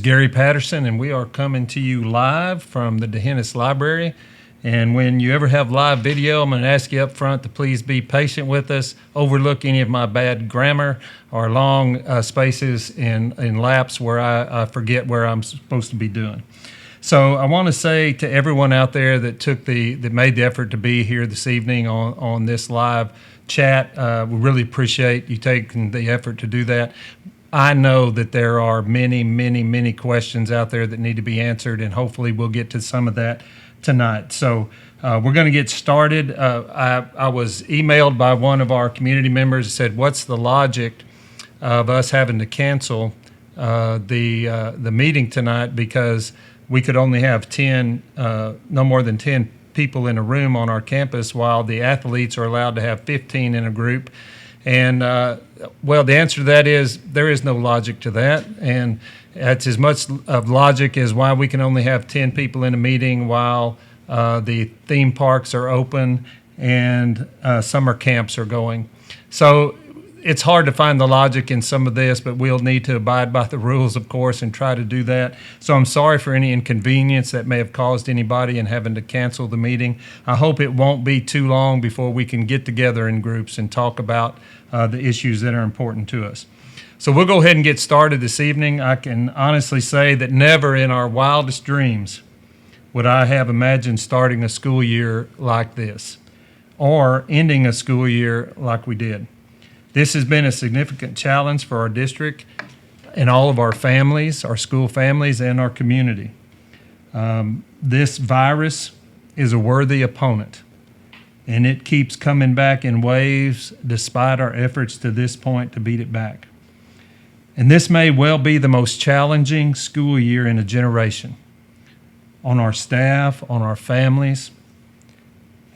Gary Patterson, and we are coming to you live from the D'Hennis Library. And when you ever have live video, I'm going to ask you up front to please be patient with us, overlook any of my bad grammar or long spaces in laps where I forget where I'm supposed to be doing. So I want to say to everyone out there that made the effort to be here this evening on this live chat, we really appreciate you taking the effort to do that. I know that there are many, many, many questions out there that need to be answered, and hopefully we'll get to some of that tonight. So we're going to get started. I was emailed by one of our community members that said, what's the logic of us having to cancel the meeting tonight because we could only have no more than 10 people in a room on our campus while the athletes are allowed to have 15 in a group. And, well, the answer to that is there is no logic to that. And that's as much of logic as why we can only have 10 people in a meeting while the theme parks are open and summer camps are going. So it's hard to find the logic in some of this, but we'll need to abide by the rules, of course, and try to do that. So I'm sorry for any inconvenience that may have caused anybody in having to cancel the meeting. I hope it won't be too long before we can get together in groups and talk about the issues that are important to us. So we'll go ahead and get started this evening. I can honestly say that never in our wildest dreams would I have imagined starting a school year like this or ending a school year like we did. This has been a significant challenge for our district and all of our families, our school families, and our community. This virus is a worthy opponent, and it keeps coming back in waves despite our efforts to this point to beat it back. And this may well be the most challenging school year in a generation on our staff, on our families,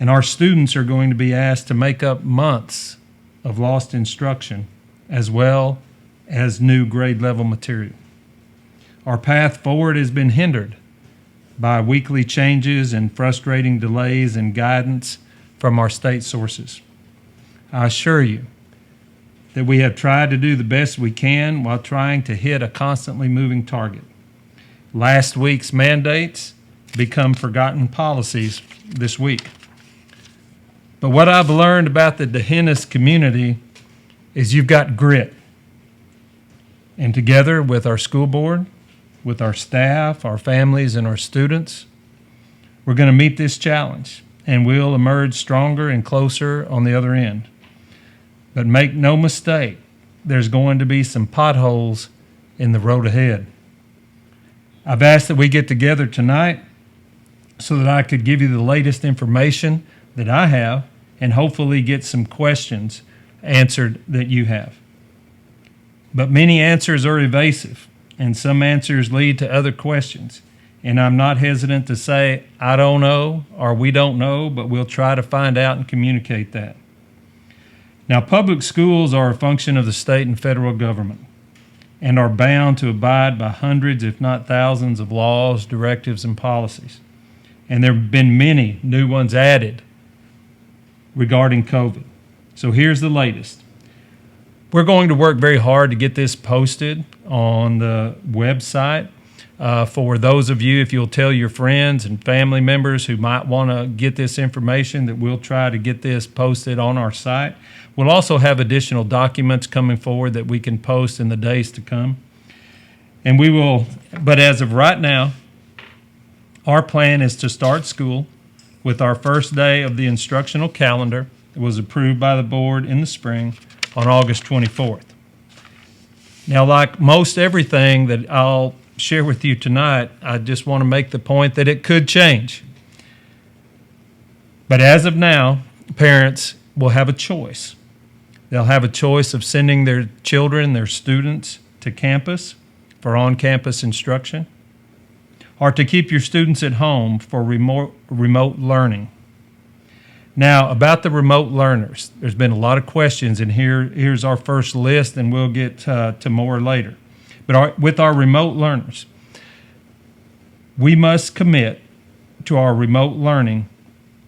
and our students are going to be asked to make up months of lost instruction as well as new grade level material. Our path forward has been hindered by weekly changes and frustrating delays in guidance from our state sources. I assure you that we have tried to do the best we can while trying to hit a constantly moving target. Last week's mandates become forgotten policies this week. But what I've learned about the D'Hennis community is you've got grit. And together with our school board, with our staff, our families, and our students, we're going to meet this challenge, and we'll emerge stronger and closer on the other end. But make no mistake, there's going to be some potholes in the road ahead. I've asked that we get together tonight so that I could give you the latest information that I have and hopefully get some questions answered that you have. But many answers are evasive, and some answers lead to other questions. And I'm not hesitant to say, I don't know, or we don't know, but we'll try to find out and communicate that. Now, public schools are a function of the state and federal government and are bound to abide by hundreds, if not thousands, of laws, directives, and policies. And there have been many new ones added regarding COVID. So here's the latest. We're going to work very hard to get this posted on the website. For those of you, if you'll tell your friends and family members who might want to get this information, that we'll try to get this posted on our site. We'll also have additional documents coming forward that we can post in the days to come. And we will, but as of right now, our plan is to start school with our first day of the instructional calendar that was approved by the board in the spring on August 24th. Now, like most everything that I'll share with you tonight, I just want to make the point that it could change. But as of now, parents will have a choice. They'll have a choice of sending their children, their students, to campus for on-campus instruction, or to keep your students at home for remote learning. Now, about the remote learners, there's been a lot of questions, and here's our first list, and we'll get to more later. But with our remote learners, we must commit to our remote learning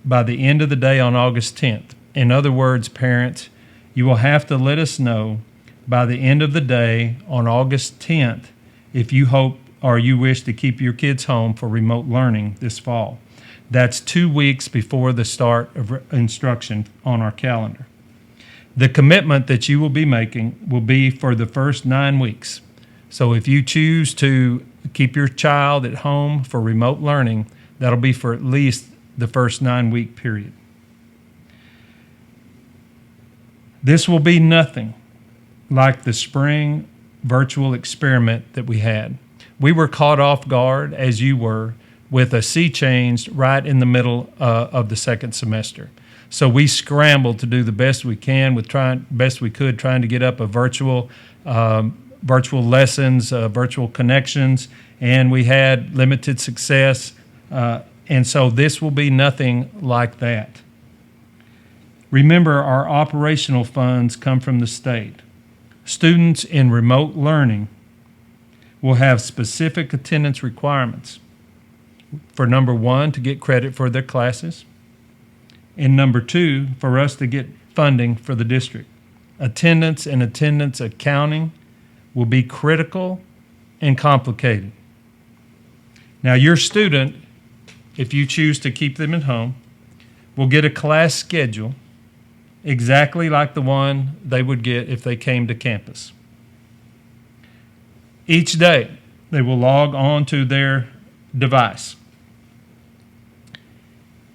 by the end of the day on August 10th. In other words, parents, you will have to let us know by the end of the day on August 10th if you hope or you wish to keep your kids home for remote learning this fall. That's 2 weeks before the start of instruction on our calendar. The commitment that you will be making will be for the first 9 weeks. So if you choose to keep your child at home for remote learning, that'll be for at least the first 9-week period. This will be nothing like the spring virtual experiment that we had. We were caught off guard, as you were, with a sea change right in the middle of the second semester. So we scrambled to do the best we could, trying to get up a virtual lessons, virtual connections, and we had limited success. And so this will be nothing like that. Remember, our operational funds come from the state. Students in remote learning will have specific attendance requirements. For number one, to get credit for their classes. And number two, for us to get funding for the district. Attendance and attendance accounting will be critical and complicated. Now, your student, if you choose to keep them at home, will get a class schedule exactly like the one they would get if they came to campus. Each day, they will log on to their device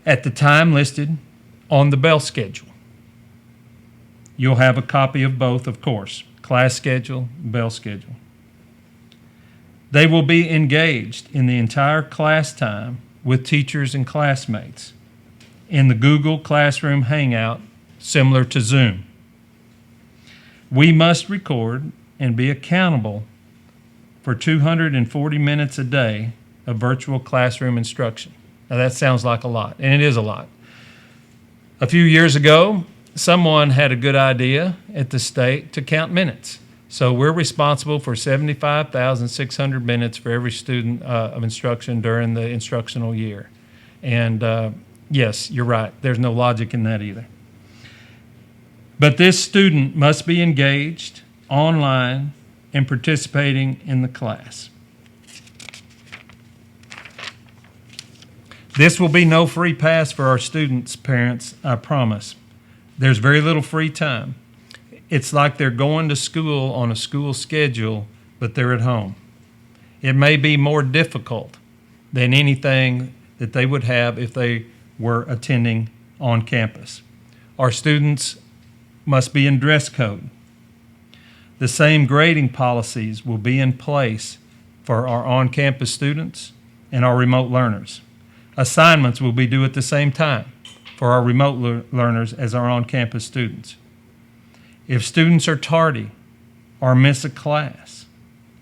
at the time listed on the bell schedule. You'll have a copy of both, of course, class schedule, bell schedule. They will be engaged in the entire class time with teachers and classmates in the Google Classroom Hangout, similar to Zoom. We must record and be accountable for 240 minutes a day of virtual classroom instruction. Now that sounds like a lot, and it is a lot. A few years ago, someone had a good idea at the state to count minutes. So we're responsible for 75,600 minutes for every student of instruction during the instructional year. And yes, you're right. There's no logic in that either. But this student must be engaged online and participating in the class. This will be no free pass for our students' parents, I promise. There's very little free time. It's like they're going to school on a school schedule, but they're at home. It may be more difficult than anything that they would have if they were attending on campus. Our students must be in dress code. The same grading policies will be in place for our on-campus students and our remote learners. Assignments will be due at the same time for our remote learners as our on-campus students. If students are tardy or miss a class,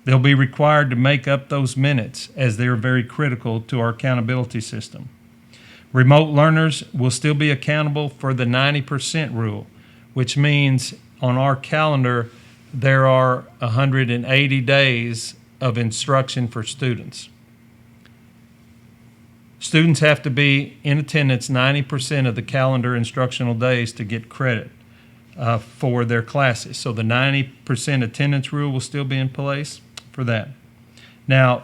they'll be required to make up those minutes as they are very critical to our accountability system. Remote learners will still be accountable for the 90% rule, which means on our calendar there are 180 days of instruction for students. Students have to be in attendance 90% of the calendar instructional days to get credit for their classes. So the 90% attendance rule will still be in place for that. Now,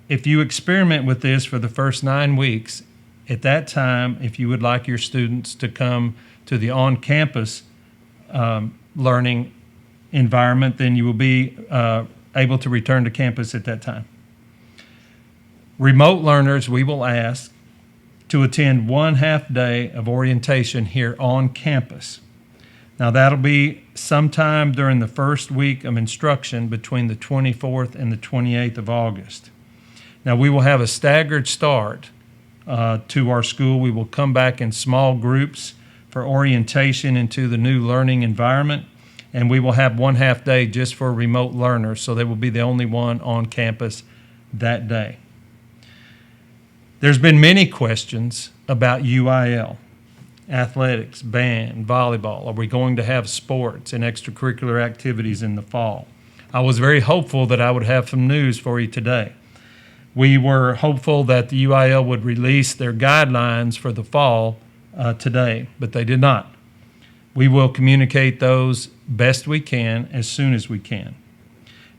if you experiment with this for the first 9 weeks, at that time, if you would like your students to come to the on-campus learning environment, then you will be able to return to campus at that time. Remote learners, we will ask to attend 1/2 day of orientation here on campus. Now that'll be sometime during the first week of instruction between the 24th and the 28th of August. Now we will have a staggered start to our school. We will come back in small groups for orientation into the new learning environment, and we will have 1/2 day just for remote learners, so they will be the only one on campus that day. There's been many questions about UIL, athletics, band, volleyball. Are we going to have sports and extracurricular activities in the fall? I was very hopeful that I would have some news for you today. We were hopeful that the UIL would release their guidelines for the fall today, but they did not. We will communicate those best we can as soon as we can.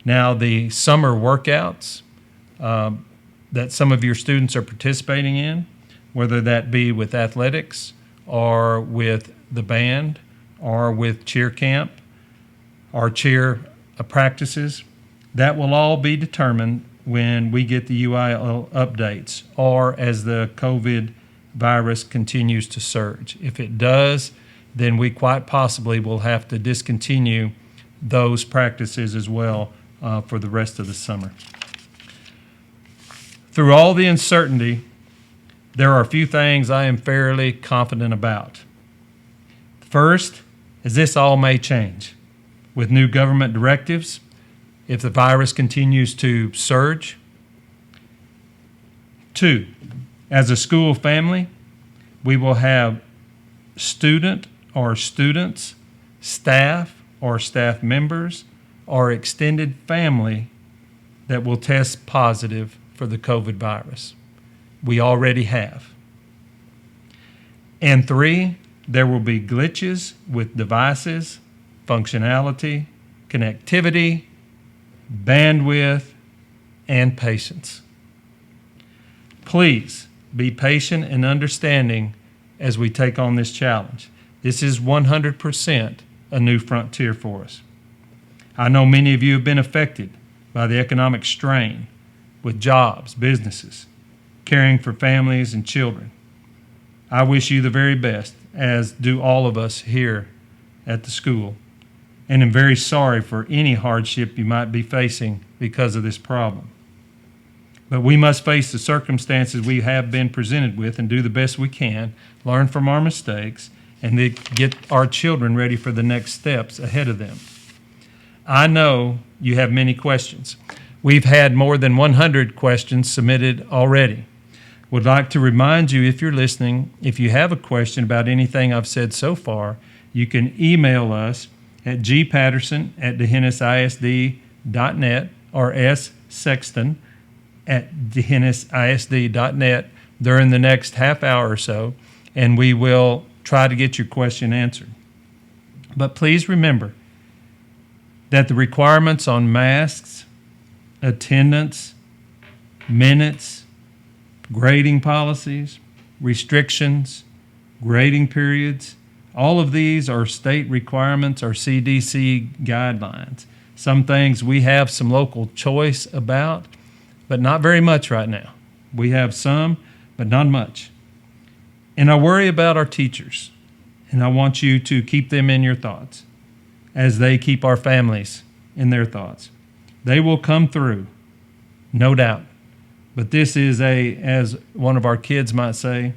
Now, the summer workouts that some of your students are participating in, whether that be with athletics or with the band or with cheer camp or cheer practices. That will all be determined when we get the UIL updates or as the COVID virus continues to surge. If it does, then we quite possibly will have to discontinue those practices as well for the rest of the summer. Through all the uncertainty, there are a few things I am fairly confident about. First is this all may change with new government directives if the virus continues to surge. 2, as a school family, we will have student or students, staff or staff members, or extended family that will test positive for the COVID virus. We already have. And 3, there will be glitches with devices, functionality, connectivity, bandwidth, and patience. Please be patient and understanding as we take on this challenge. This is 100% a new frontier for us. I know many of you have been affected by the economic strain with jobs, businesses, caring for families and children. I wish you the very best, as do all of us here at the school, and am very sorry for any hardship you might be facing because of this problem. But we must face the circumstances we have been presented with and do the best we can, learn from our mistakes, and then get our children ready for the next steps ahead of them. I know you have many questions. We've had more than 100 questions submitted already. Would like to remind you, if you're listening, if you have a question about anything I've said so far, you can email us at gpatterson@dehennisisd.net or ssexton@dehennisisd.net during the next half hour or so, and we will try to get your question answered. But please remember that the requirements on masks, attendance, minutes, grading policies, restrictions, grading periods, all of these are state requirements or CDC guidelines. Some things we have some local choice about, but not very much right now. We have some, but not much. And I worry about our teachers, and I want you to keep them in your thoughts as they keep our families in their thoughts. They will come through, no doubt. But this is as one of our kids might say,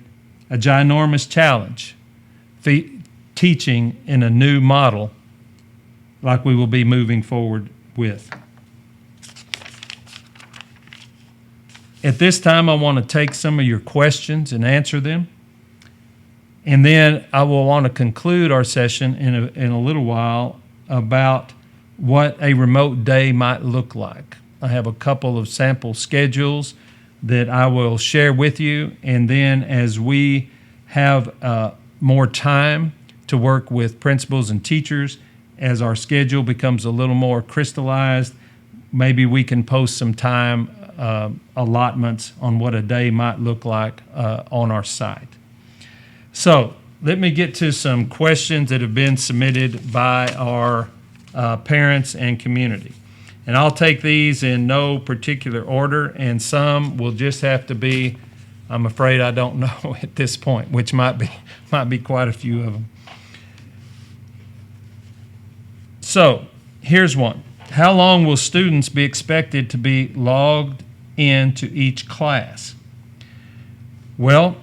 a ginormous challenge, teaching in a new model like we will be moving forward with. At this time, I want to take some of your questions and answer them. And then I will want to conclude our session in a little while about what a remote day might look like. I have a couple of sample schedules that I will share with you. And then as we have more time to work with principals and teachers, as our schedule becomes a little more crystallized, maybe we can post some time allotments on what a day might look like on our site. So let me get to some questions that have been submitted by our parents and community. And I'll take these in no particular order, and some will just have to be, I'm afraid I don't know at this point, which might be quite a few of them. So here's one. How long will students be expected to be logged into each class? Well,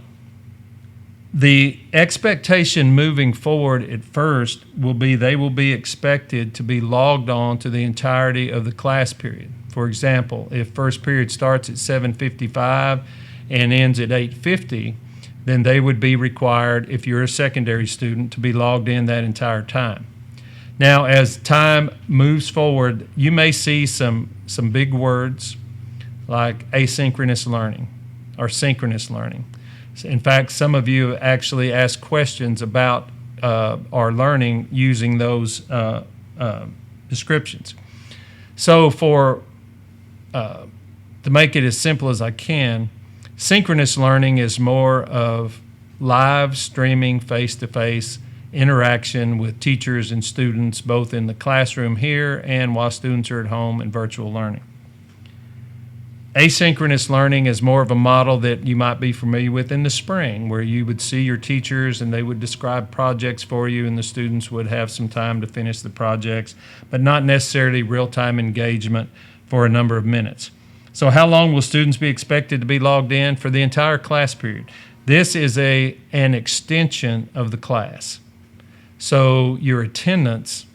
the expectation moving forward at first will be they will be expected to be logged on to the entirety of the class period. For example, if first period starts at 7:55 and ends at 8:50, then they would be required, if you're a secondary student, to be logged in that entire time. Now, as time moves forward, you may see some big words like asynchronous learning or synchronous learning. In fact, some of you actually asked questions about our learning using those descriptions. So for to make it as simple as I can, synchronous learning is more of live streaming, face-to-face interaction with teachers and students, both in the classroom here and while students are at home in virtual learning. Asynchronous learning is more of a model that you might be familiar with in the spring, where you would see your teachers and they would describe projects for you and the students would have some time to finish the projects, but not necessarily real-time engagement for a number of minutes. So how long will students be expected to be logged in? For the entire class period. This is an extension of the class. So your attendance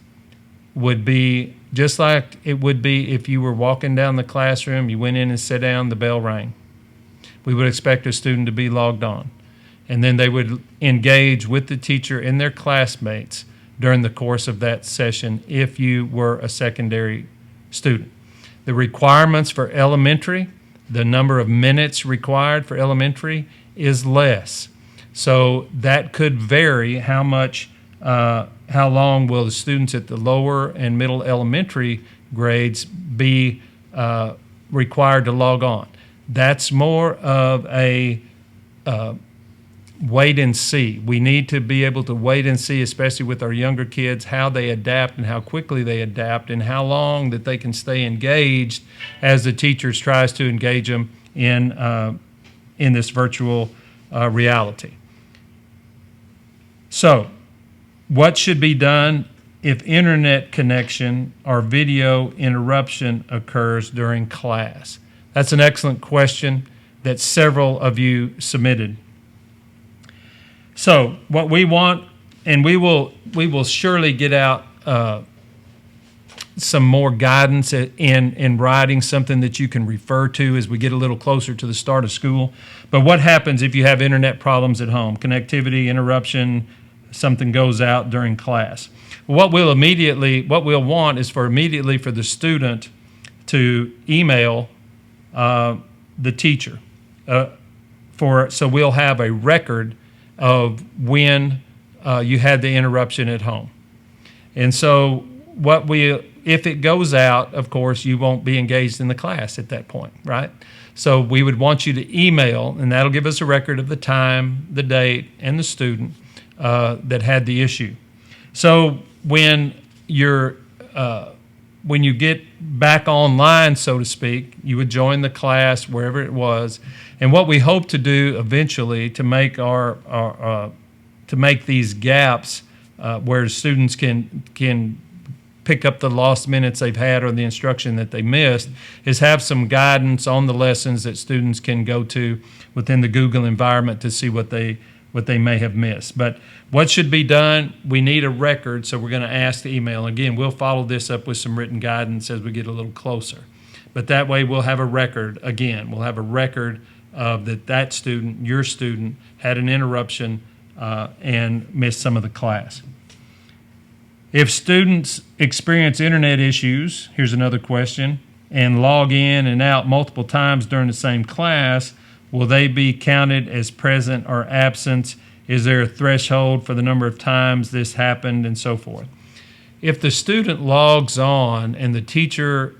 would be just like it would be if you were walking down the classroom, you went in and sat down, the bell rang. We would expect a student to be logged on. And then they would engage with the teacher and their classmates during the course of that session if you were a secondary student. The requirements for elementary, the number of minutes required for elementary is less. So that could vary how long will the students at the lower and middle elementary grades be required to log on. That's more of a wait and see. We need to be able to wait and see, especially with our younger kids, how they adapt and how quickly they adapt and how long that they can stay engaged as the teachers tries to engage them in this virtual reality. So, what should be done if internet connection or video interruption occurs during class? That's an excellent question that several of you submitted. So what we want, and we will surely get out some more guidance in writing, something that you can refer to as we get a little closer to the start of school. But what happens if you have internet problems at home, connectivity, interruption, something goes out during class? What we'll want is for the student to email the teacher. So we'll have a record of when you had the interruption at home. And so if it goes out, of course, you won't be engaged in the class at that point, right? So we would want you to email, and that'll give us a record of the time, the date, and the student that had the issue. So when you get back online, so to speak, you would join the class wherever it was. And what we hope to do eventually to make these gaps where students can pick up the lost minutes they've had or the instruction that they missed is have some guidance on the lessons that students can go to within the Google environment to see what they may have missed. But what should be done? We need a record, so we're going to ask the email. Again, we'll follow this up with some written guidance as we get a little closer. But that way we'll have a record. Again, we'll have a record of that student, your student, had an interruption and missed some of the class. If students experience internet issues, here's another question, and log in and out multiple times during the same class, will they be counted as present or absent? Is there a threshold for the number of times this happened and so forth? If the student logs on and the teacher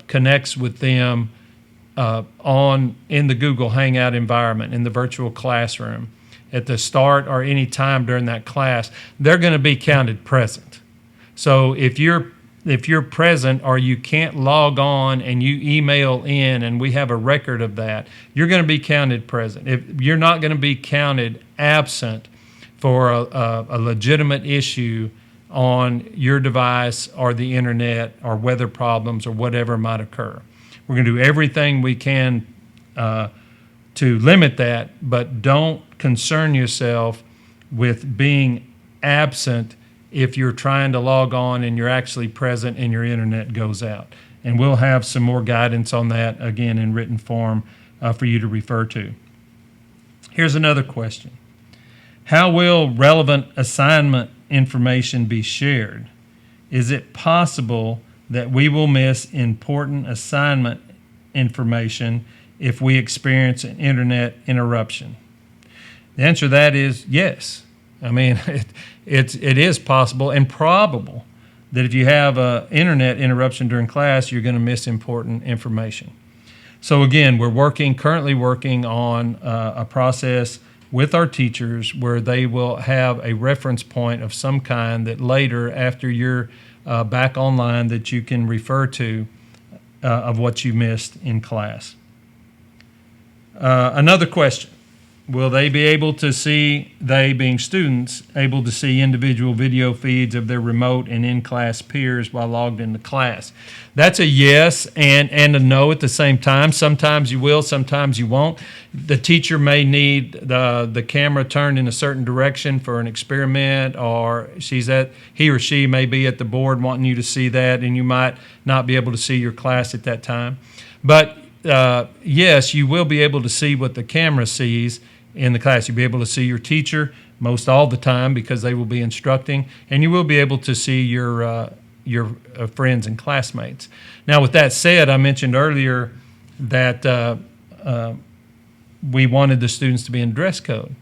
connects with them in the Google Hangout environment, in the virtual classroom, at the start or any time during that class, they're going to be counted present. So if you're present or you can't log on and you email in and we have a record of that, you're going to be counted present. If you're not going to be counted absent for a legitimate issue on your device or the internet or weather problems or whatever might occur. We're going to do everything we can to limit that, but don't concern yourself with being absent if you're trying to log on and you're actually present and your internet goes out. And we'll have some more guidance on that, again, in written form for you to refer to. Here's another question. How will relevant assignment information be shared? Is it possible that we will miss important assignment information if we experience an internet interruption? The answer to that is yes. I mean, it is possible and probable that if you have an internet interruption during class, you're going to miss important information. So again, we're currently working on a process with our teachers where they will have a reference point of some kind that later, after you're back online, that you can refer to of what you missed in class. Another question. Will they be able to see, they being students, able to see individual video feeds of their remote and in-class peers while logged into class? That's a yes and a no at the same time. Sometimes you will, sometimes you won't. The teacher may need the camera turned in a certain direction for an experiment, or he or she may be at the board wanting you to see that, and you might not be able to see your class at that time. But yes, you will be able to see what the camera sees in the class. You'll be able to see your teacher most all the time because they will be instructing, and you will be able to see your friends and classmates. Now, with that said, I mentioned earlier that we wanted the students to be in dress code,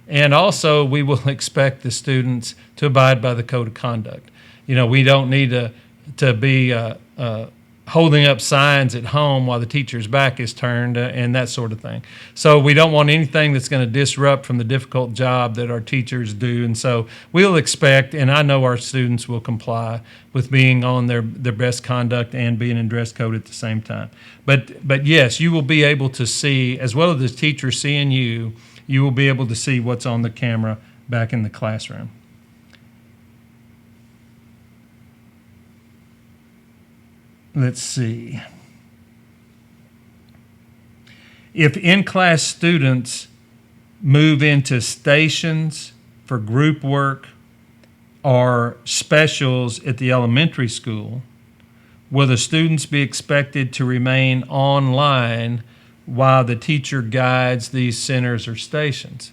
and also we will expect the students to abide by the code of conduct. You know, we don't need to be holding up signs at home while the teacher's back is turned and that sort of thing. So we don't want anything that's going to disrupt from the difficult job that our teachers do. And so we'll expect, and I know our students will comply with being on their best conduct and being in dress code at the same time. But yes, you will be able to see, as well as the teacher seeing you, you will be able to see what's on the camera back in the classroom. Let's see. If in-class students move into stations for group work or specials at the elementary school, will the students be expected to remain online while the teacher guides these centers or stations?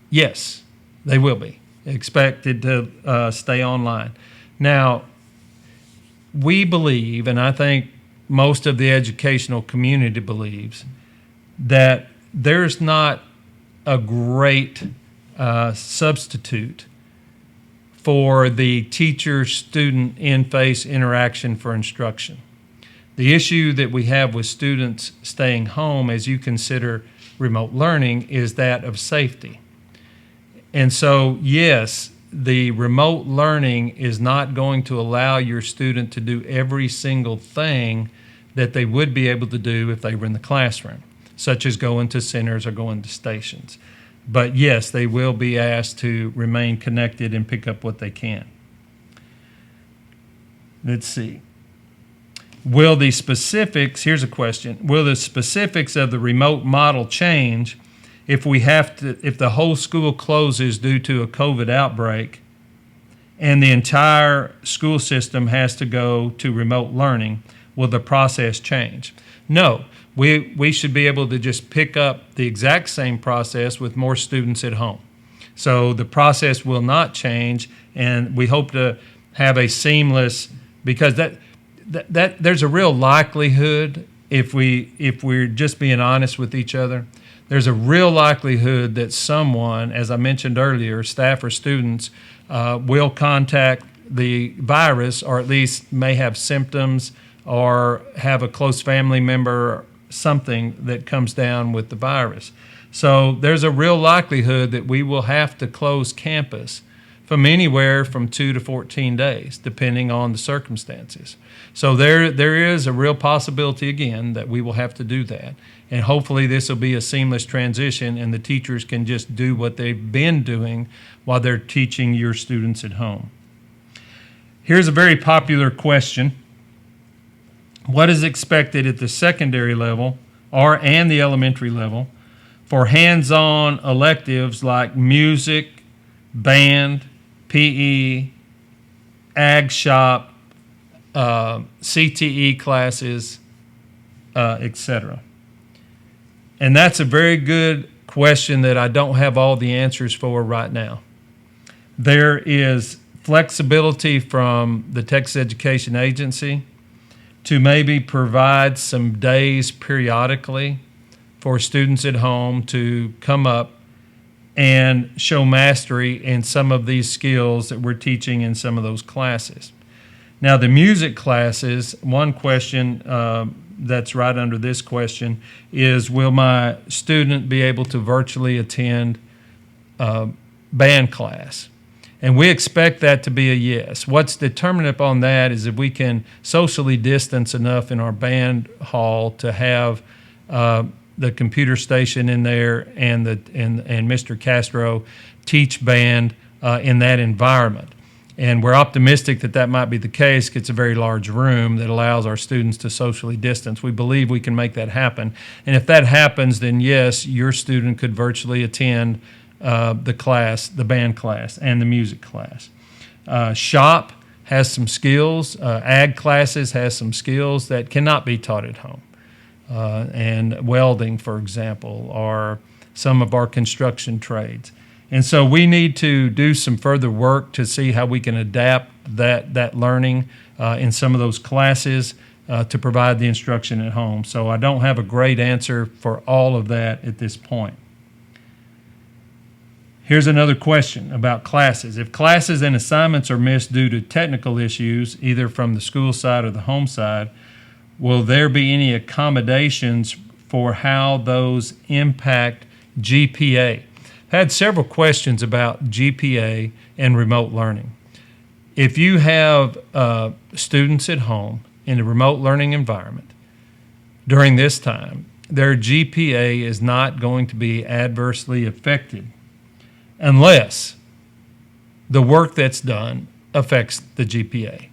Yes, they will be expected to stay online. Now, we believe, and I think most of the educational community believes, that there's not a great substitute for the teacher-student in-face interaction for instruction. The issue that we have with students staying home as you consider remote learning is that of safety. And so, yes, the remote learning is not going to allow your student to do every single thing that they would be able to do if they were in the classroom, such as go into centers or go into stations. But yes, they will be asked to remain connected and pick up what they can. Let's see. Will the specifics, here's a question, will the specifics of the remote model change if the whole school closes due to a COVID outbreak and the entire school system has to go to remote learning? Will the process change? No, we should be able to just pick up the exact same process with more students at home. So the process will not change, and we hope to have a seamless, because that there's a real likelihood, if we're just being honest with each other, there's a real likelihood that someone, as I mentioned earlier, staff or students, will contact the virus, or at least may have symptoms or have a close family member, something that comes down with the virus. So there's a real likelihood that we will have to close campus from anywhere from 2 to 14 days, depending on the circumstances. So there is a real possibility, again, that we will have to do that. And hopefully this will be a seamless transition and the teachers can just do what they've been doing while they're teaching your students at home. Here's a very popular question. What is expected at the secondary level and the elementary level for hands-on electives like music, band, PE, ag shop, CTE classes, etc.? And that's a very good question that I don't have all the answers for right now. There is flexibility from the Texas Education Agency to maybe provide some days periodically for students at home to come up and show mastery in some of these skills that we're teaching in some of those classes. Now, the music classes, one question that's right under this question is, will my student be able to virtually attend band class? And we expect that to be a yes. What's determined upon that is if we can socially distance enough in our band hall to have the computer station in there and Mr. Castro teach band in that environment. And we're optimistic that that might be the case. It's a very large room that allows our students to socially distance. We believe we can make that happen. And if that happens, then yes, your student could virtually attend the class, the band class, and the music class. Shop has some skills. Ag classes has some skills that cannot be taught at home. And welding, for example, or some of our construction trades. And so we need to do some further work to see how we can adapt that learning in some of those classes to provide the instruction at home. So I don't have a great answer for all of that at this point. Here's another question about classes. If classes and assignments are missed due to technical issues, either from the school side or the home side, will there be any accommodations for how those impact GPA? I've had several questions about GPA and remote learning. If you have students at home in a remote learning environment during this time, their GPA is not going to be adversely affected unless the work that's done affects the GPA.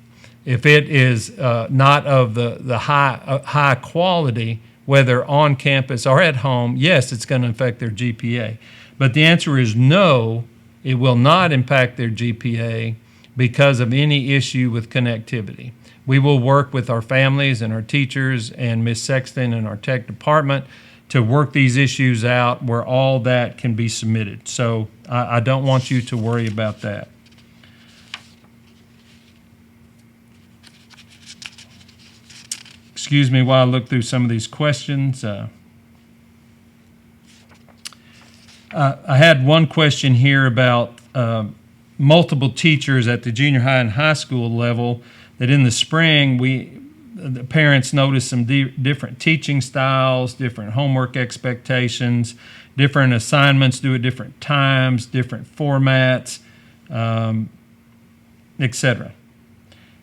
If it is not of the high quality, whether on campus or at home, yes, it's going to affect their GPA. But the answer is no, it will not impact their GPA because of any issue with connectivity. We will work with our families and our teachers and Ms. Sexton and our tech department to work these issues out where all that can be submitted. So I don't want you to worry about that. Excuse me while I look through some of these questions. I had one question here about multiple teachers at the junior high and high school level, that in the spring the parents noticed some different teaching styles, different homework expectations, different assignments due at different times, different formats, etc.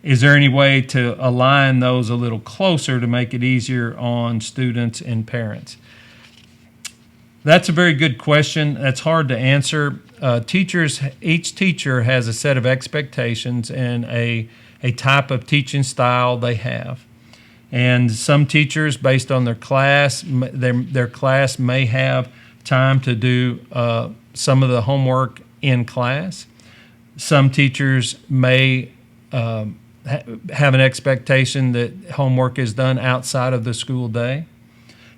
Is there any way to align those a little closer to make it easier on students and parents? That's a very good question. That's hard to answer. Each teacher has a set of expectations and a type of teaching style they have. And some teachers, based on their class, their class may have time to do some of the homework in class. Some teachers may have an expectation that homework is done outside of the school day.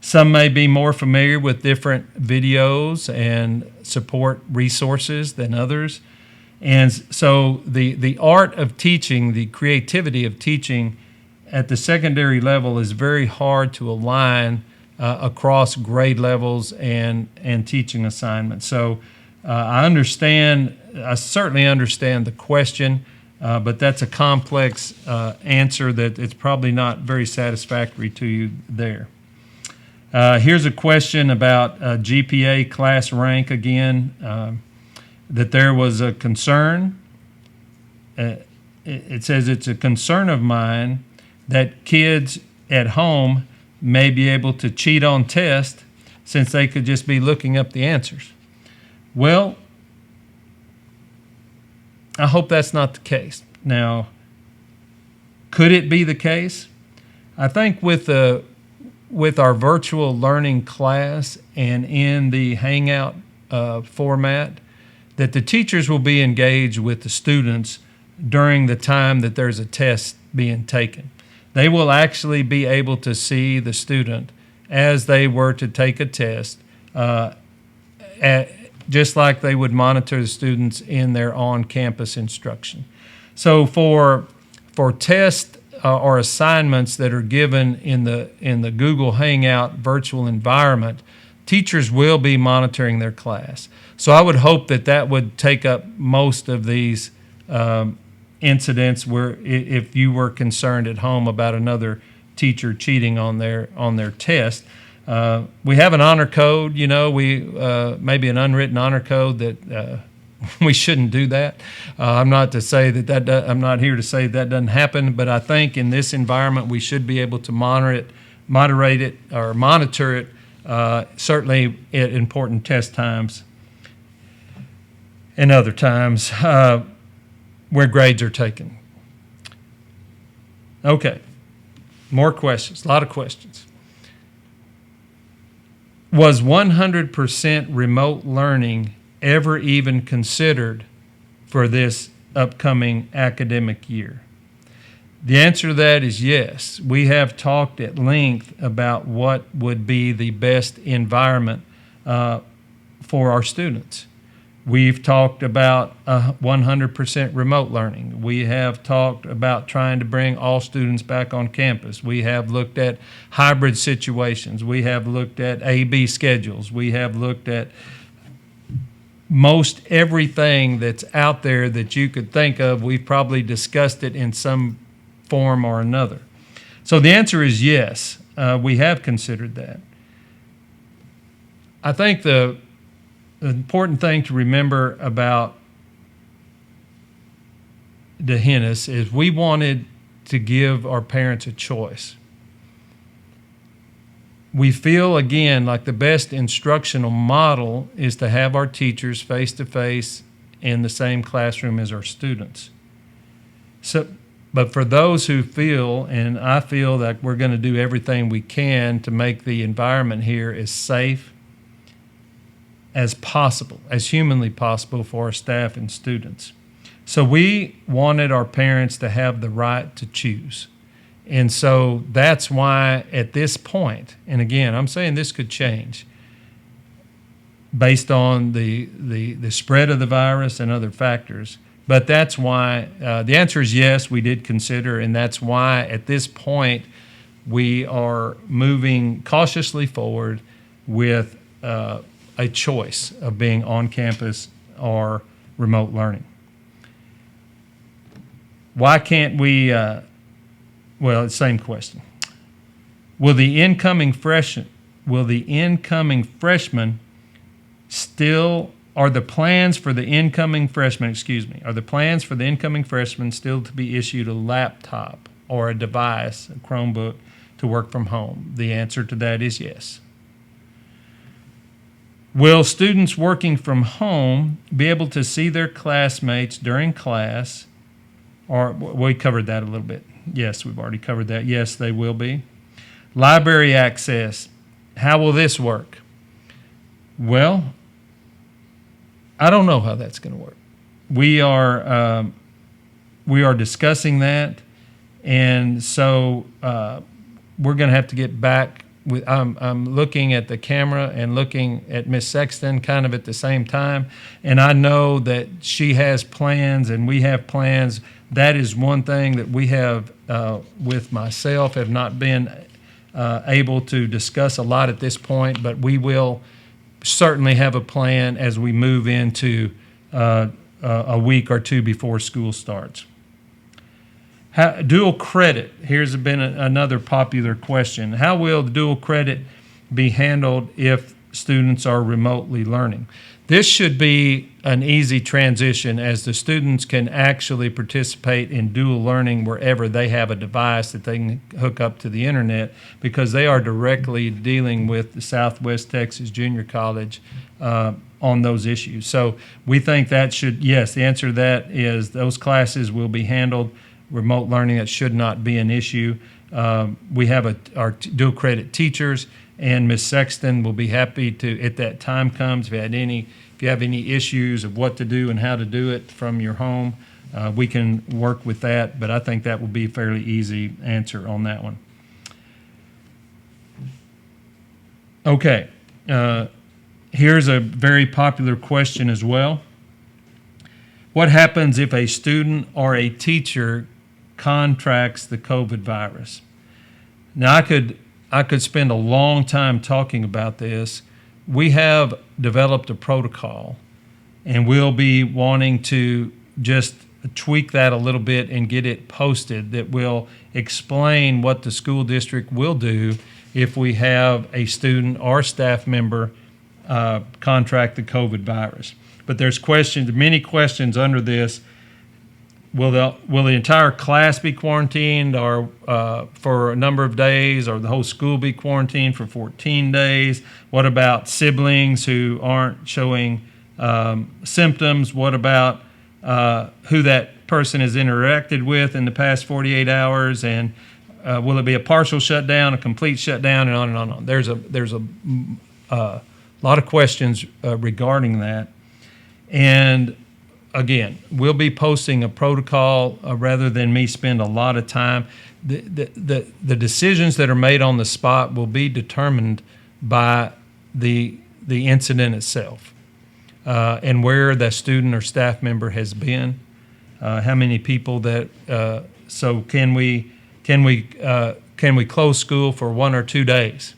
Some may be more familiar with different videos and support resources than others. And so the art of teaching, the creativity of teaching at the secondary level is very hard to align across grade levels and teaching assignments. So I certainly understand the question, but that's a complex answer that it's probably not very satisfactory to you there. Here's a question about GPA class rank again, that there was a concern. It says it's a concern of mine that kids at home may be able to cheat on tests since they could just be looking up the answers. Well, I hope that's not the case. Now, could it be the case? I think with our virtual learning class and in the Hangout format, that the teachers will be engaged with the students during the time that there's a test being taken. They will actually be able to see the student as they were to take a test, just like they would monitor the students in their on-campus instruction. So for tests or assignments that are given in the Google Hangout virtual environment, teachers will be monitoring their class. So I would hope that would take up most of these incidents where if you were concerned at home about another teacher cheating on their test. We have an honor code, maybe an unwritten honor code that we shouldn't do that. I'm not here to say that doesn't happen, but I think in this environment we should be able to monitor it, certainly at important test times and other times where grades are taken. Okay, more questions, a lot of questions. Was 100% remote learning ever even considered for this upcoming academic year? The answer to that is yes. We have talked at length about what would be the best environment for our students. We've talked about 100% remote learning. We have talked about trying to bring all students back on campus. We have looked at hybrid situations. We have looked at A/B schedules. We have looked at most everything that's out there that you could think of. We've probably discussed it in some form or another. So the answer is yes, we have considered that. I think the important thing to remember about D'Hennis is we wanted to give our parents a choice. We feel, again, like the best instructional model is to have our teachers face-to-face in the same classroom as our students. But for those who feel, and I feel that we're going to do everything we can to make the environment here as safe as possible, as humanly possible for our staff and students. So we wanted our parents to have the right to choose. And so that's why at this point, and again, I'm saying this could change based on the spread of the virus and other factors, but that's why the answer is yes, we did consider, and that's why at this point we are moving cautiously forward with a choice of being on campus or remote learning. Why can't we, well, it's the same question. Will the incoming freshmen still, are the plans for the incoming freshmen still to be issued a laptop or a device, a Chromebook, to work from home? The answer to that is yes. Will students working from home be able to see their classmates during class? Or we covered that a little bit. Yes, we've already covered that. Yes, they will be. Library access. How will this work? Well, I don't know how that's going to work. We are discussing that, and so we're going to have to get back. I'm looking at the camera and looking at Miss Sexton kind of at the same time, and I know that she has plans and we have plans. That is one thing that we have with myself have not been able to discuss a lot at this point, but we will certainly have a plan as we move into a week or two before school starts. Dual credit, here's been another popular question. How will the dual credit be handled if students are remotely learning? This should be an easy transition as the students can actually participate in dual learning wherever they have a device that they can hook up to the internet, because they are directly dealing with the Southwest Texas Junior College on those issues. So we think that should, yes, the answer to that is those classes will be handled remote learning. That should not be an issue. We have our dual credit teachers, and Ms. Sexton will be happy to, if that time comes, if you have any issues of what to do and how to do it from your home, we can work with that, but I think that will be a fairly easy answer on that one. Okay, here's a very popular question as well. What happens if a student or a teacher contracts the COVID virus? Now, I could spend a long time talking about this. We have developed a protocol, and we'll be wanting to just tweak that a little bit and get it posted that will explain what the school district will do if we have a student or staff member contract the COVID virus. But there's many questions under this. Will the entire class be quarantined or for a number of days, or the whole school be quarantined for 14 days? What about siblings who aren't showing symptoms? What about who that person has interacted with in the past 48 hours? And will it be a partial shutdown, a complete shutdown, and on and on and on? There's a lot of questions regarding that. And again, we'll be posting a protocol rather than me spend a lot of time. The decisions that are made on the spot will be determined by the incident itself and where the student or staff member has been, how many people that. So can we close school for 1 or 2 days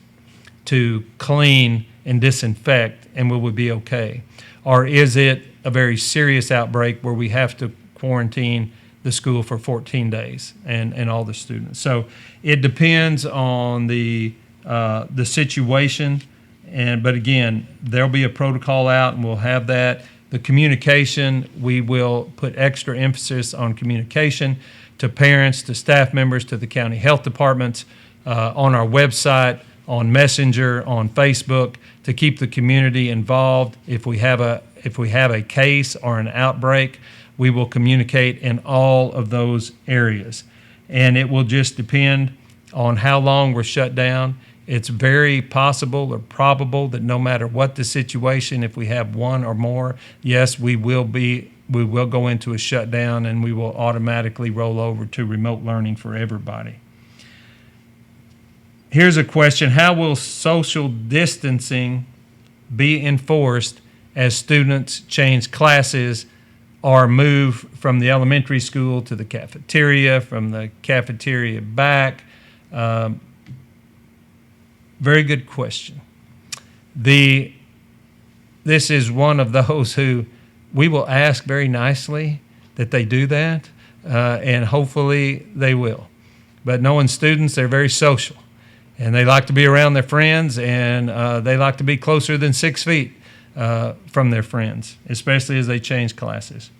to clean and disinfect, and will we be okay? Or is it a very serious outbreak where we have to quarantine the school for 14 days and all the students? So it depends on the situation, but again, there'll be a protocol out, and we'll have that. The communication, we will put extra emphasis on communication to parents, to staff members, to the county health departments, on our website, on Messenger, on Facebook, to keep the community involved. If we have a case or an outbreak, we will communicate in all of those areas. And it will just depend on how long we're shut down. It's very possible or probable that no matter what the situation, if we have one or more, yes, we will go into a shutdown, and we will automatically roll over to remote learning for everybody. Here's a question: how will social distancing be enforced as students change classes or move from the elementary school to the cafeteria, from the cafeteria back? Very good question. This is one of those who we will ask very nicely that they do that, and hopefully they will. But knowing students, they're very social, and they like to be around their friends, and they like to be closer than 6 feet from their friends, especially as they change classes.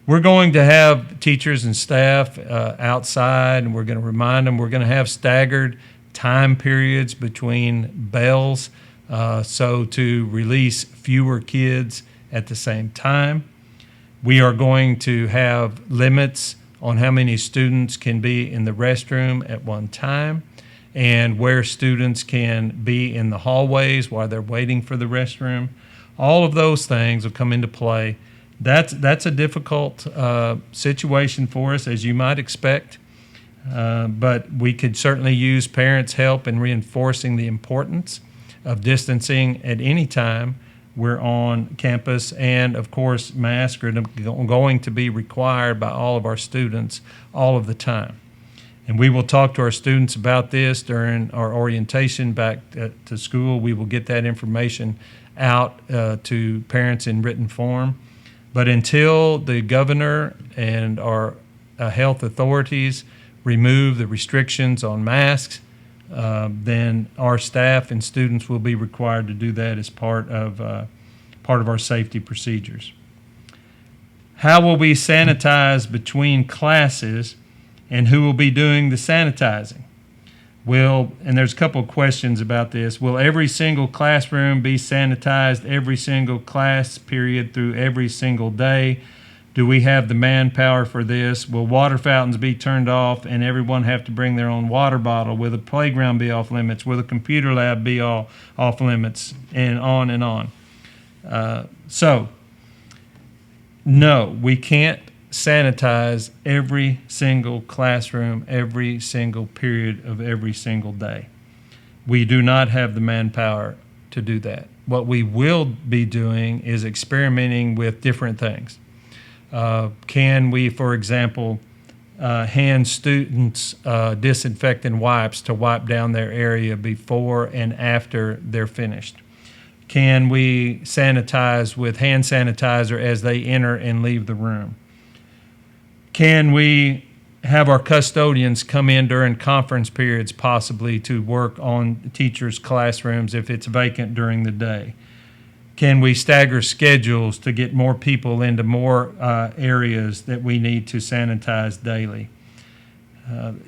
We're going to have teachers and staff outside, and we're going to remind them we're going to have staggered time periods between bells, so to release fewer kids at the same time. We are going to have limits on how many students can be in the restroom at one time, and where students can be in the hallways while they're waiting for the restroom. All of those things will come into play. That's a difficult situation for us, as you might expect, but we could certainly use parents' help in reinforcing the importance of distancing at any time we're on campus. And of course, masks are going to be required by all of our students all of the time. And we will talk to our students about this during our orientation back to school. We will get that information out to parents in written form. But until the governor and our health authorities remove the restrictions on masks, then our staff and students will be required to do that as part of our safety procedures. How will we sanitize between classes, and who will be doing the sanitizing? And there's a couple of questions about this. Will every single classroom be sanitized every single class period through every single day? Do we have the manpower for this? Will water fountains be turned off and everyone have to bring their own water bottle? Will the playground be off limits? Will the computer lab be off limits? And on and on. So, no, we can't sanitize every single classroom, every single period of every single day. We do not have the manpower to do that. What we will be doing is experimenting with different things. Can we, for example, hand students disinfectant wipes to wipe down their area before and after they're finished? Can we sanitize with hand sanitizer as they enter and leave the room? Can we have our custodians come in during conference periods possibly to work on teachers' classrooms if it's vacant during the day? Can we stagger schedules to get more people into more areas that we need to sanitize daily?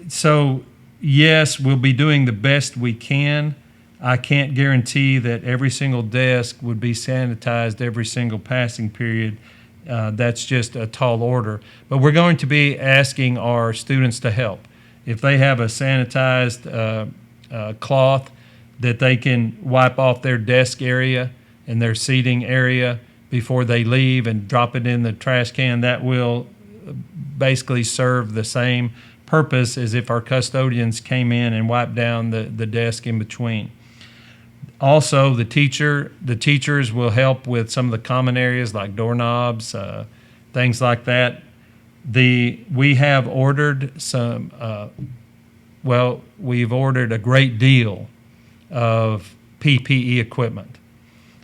So yes, we'll be doing the best we can. I can't guarantee that every single desk would be sanitized every single passing period. That's just a tall order. But we're going to be asking our students to help. If they have a sanitized cloth that they can wipe off their desk area and their seating area before they leave and drop it in the trash can, that will basically serve the same purpose as if our custodians came in and wiped down the desk in between. Also, the teachers will help with some of the common areas like doorknobs, things like that. We have ordered some, we've ordered a great deal of PPE equipment.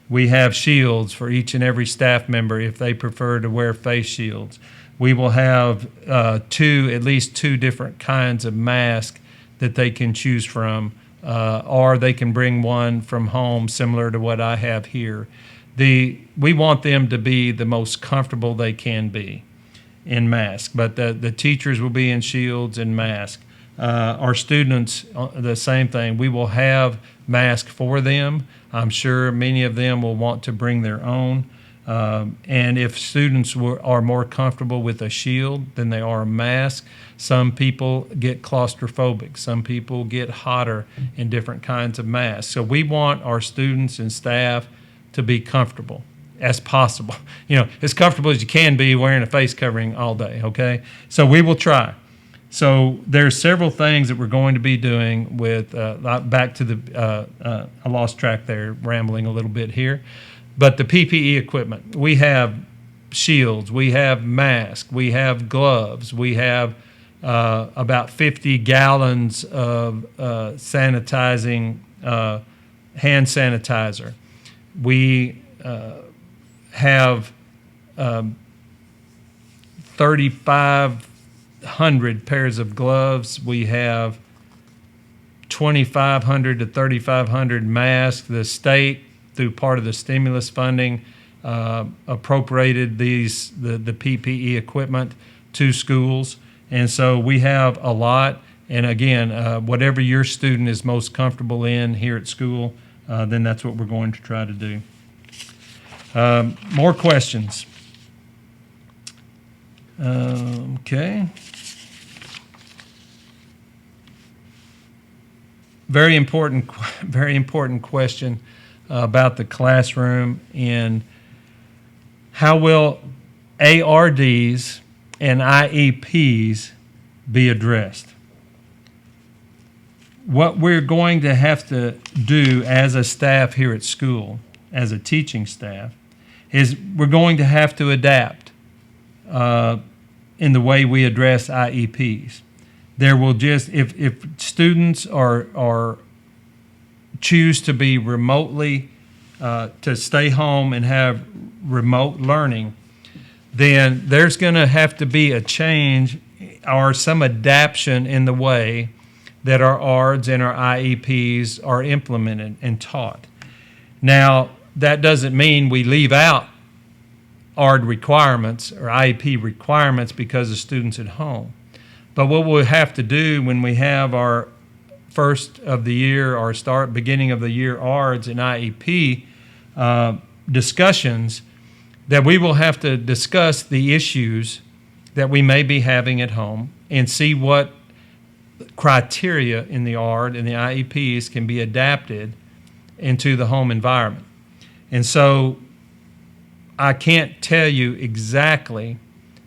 We have shields for each and every staff member if they prefer to wear face shields. We will have at least two different kinds of masks that they can choose from, or they can bring one from home similar to what I have here. We want them to be the most comfortable they can be in masks, but the teachers will be in shields and masks. Our students, the same thing. We will have masks for them. I'm sure many of them will want to bring their own. And if students are more comfortable with a shield than they are a mask, some people get claustrophobic. Some people get hotter in different kinds of masks. So we want our students and staff to be comfortable as possible. As comfortable as you can be wearing a face covering all day, okay? So we will try. So there's several things that we're going to be doing with, back to I lost track there, rambling a little bit here. But the PPE equipment, we have shields, we have masks, we have gloves, we have about 50 gallons of sanitizing, hand sanitizer. We have 3,500 pairs of gloves. We have 2,500 to 3,500 masks. The state, through part of the stimulus funding, appropriated the PPE equipment to schools. And so we have a lot. And again, whatever your student is most comfortable in here at school, then that's what we're going to try to do. More questions? Okay. Very important question about the classroom and how will ARDs and IEPs be addressed. What we're going to have to do as a staff here at school, as a teaching staff, is we're going to have to adapt in the way we address IEPs. There will just, if students are choose to be remotely, to stay home and have remote learning, then there's going to have to be a change or some adaptation in the way that our ARDs and our IEPs are implemented and taught. Now, that doesn't mean we leave out ARD requirements or IEP requirements because of students at home. But what we'll have to do when we have our first of the year or beginning of the year ARDs and IEP discussions, that we will have to discuss the issues that we may be having at home and see what criteria in the ARD and the IEPs can be adapted into the home environment. And so I can't tell you exactly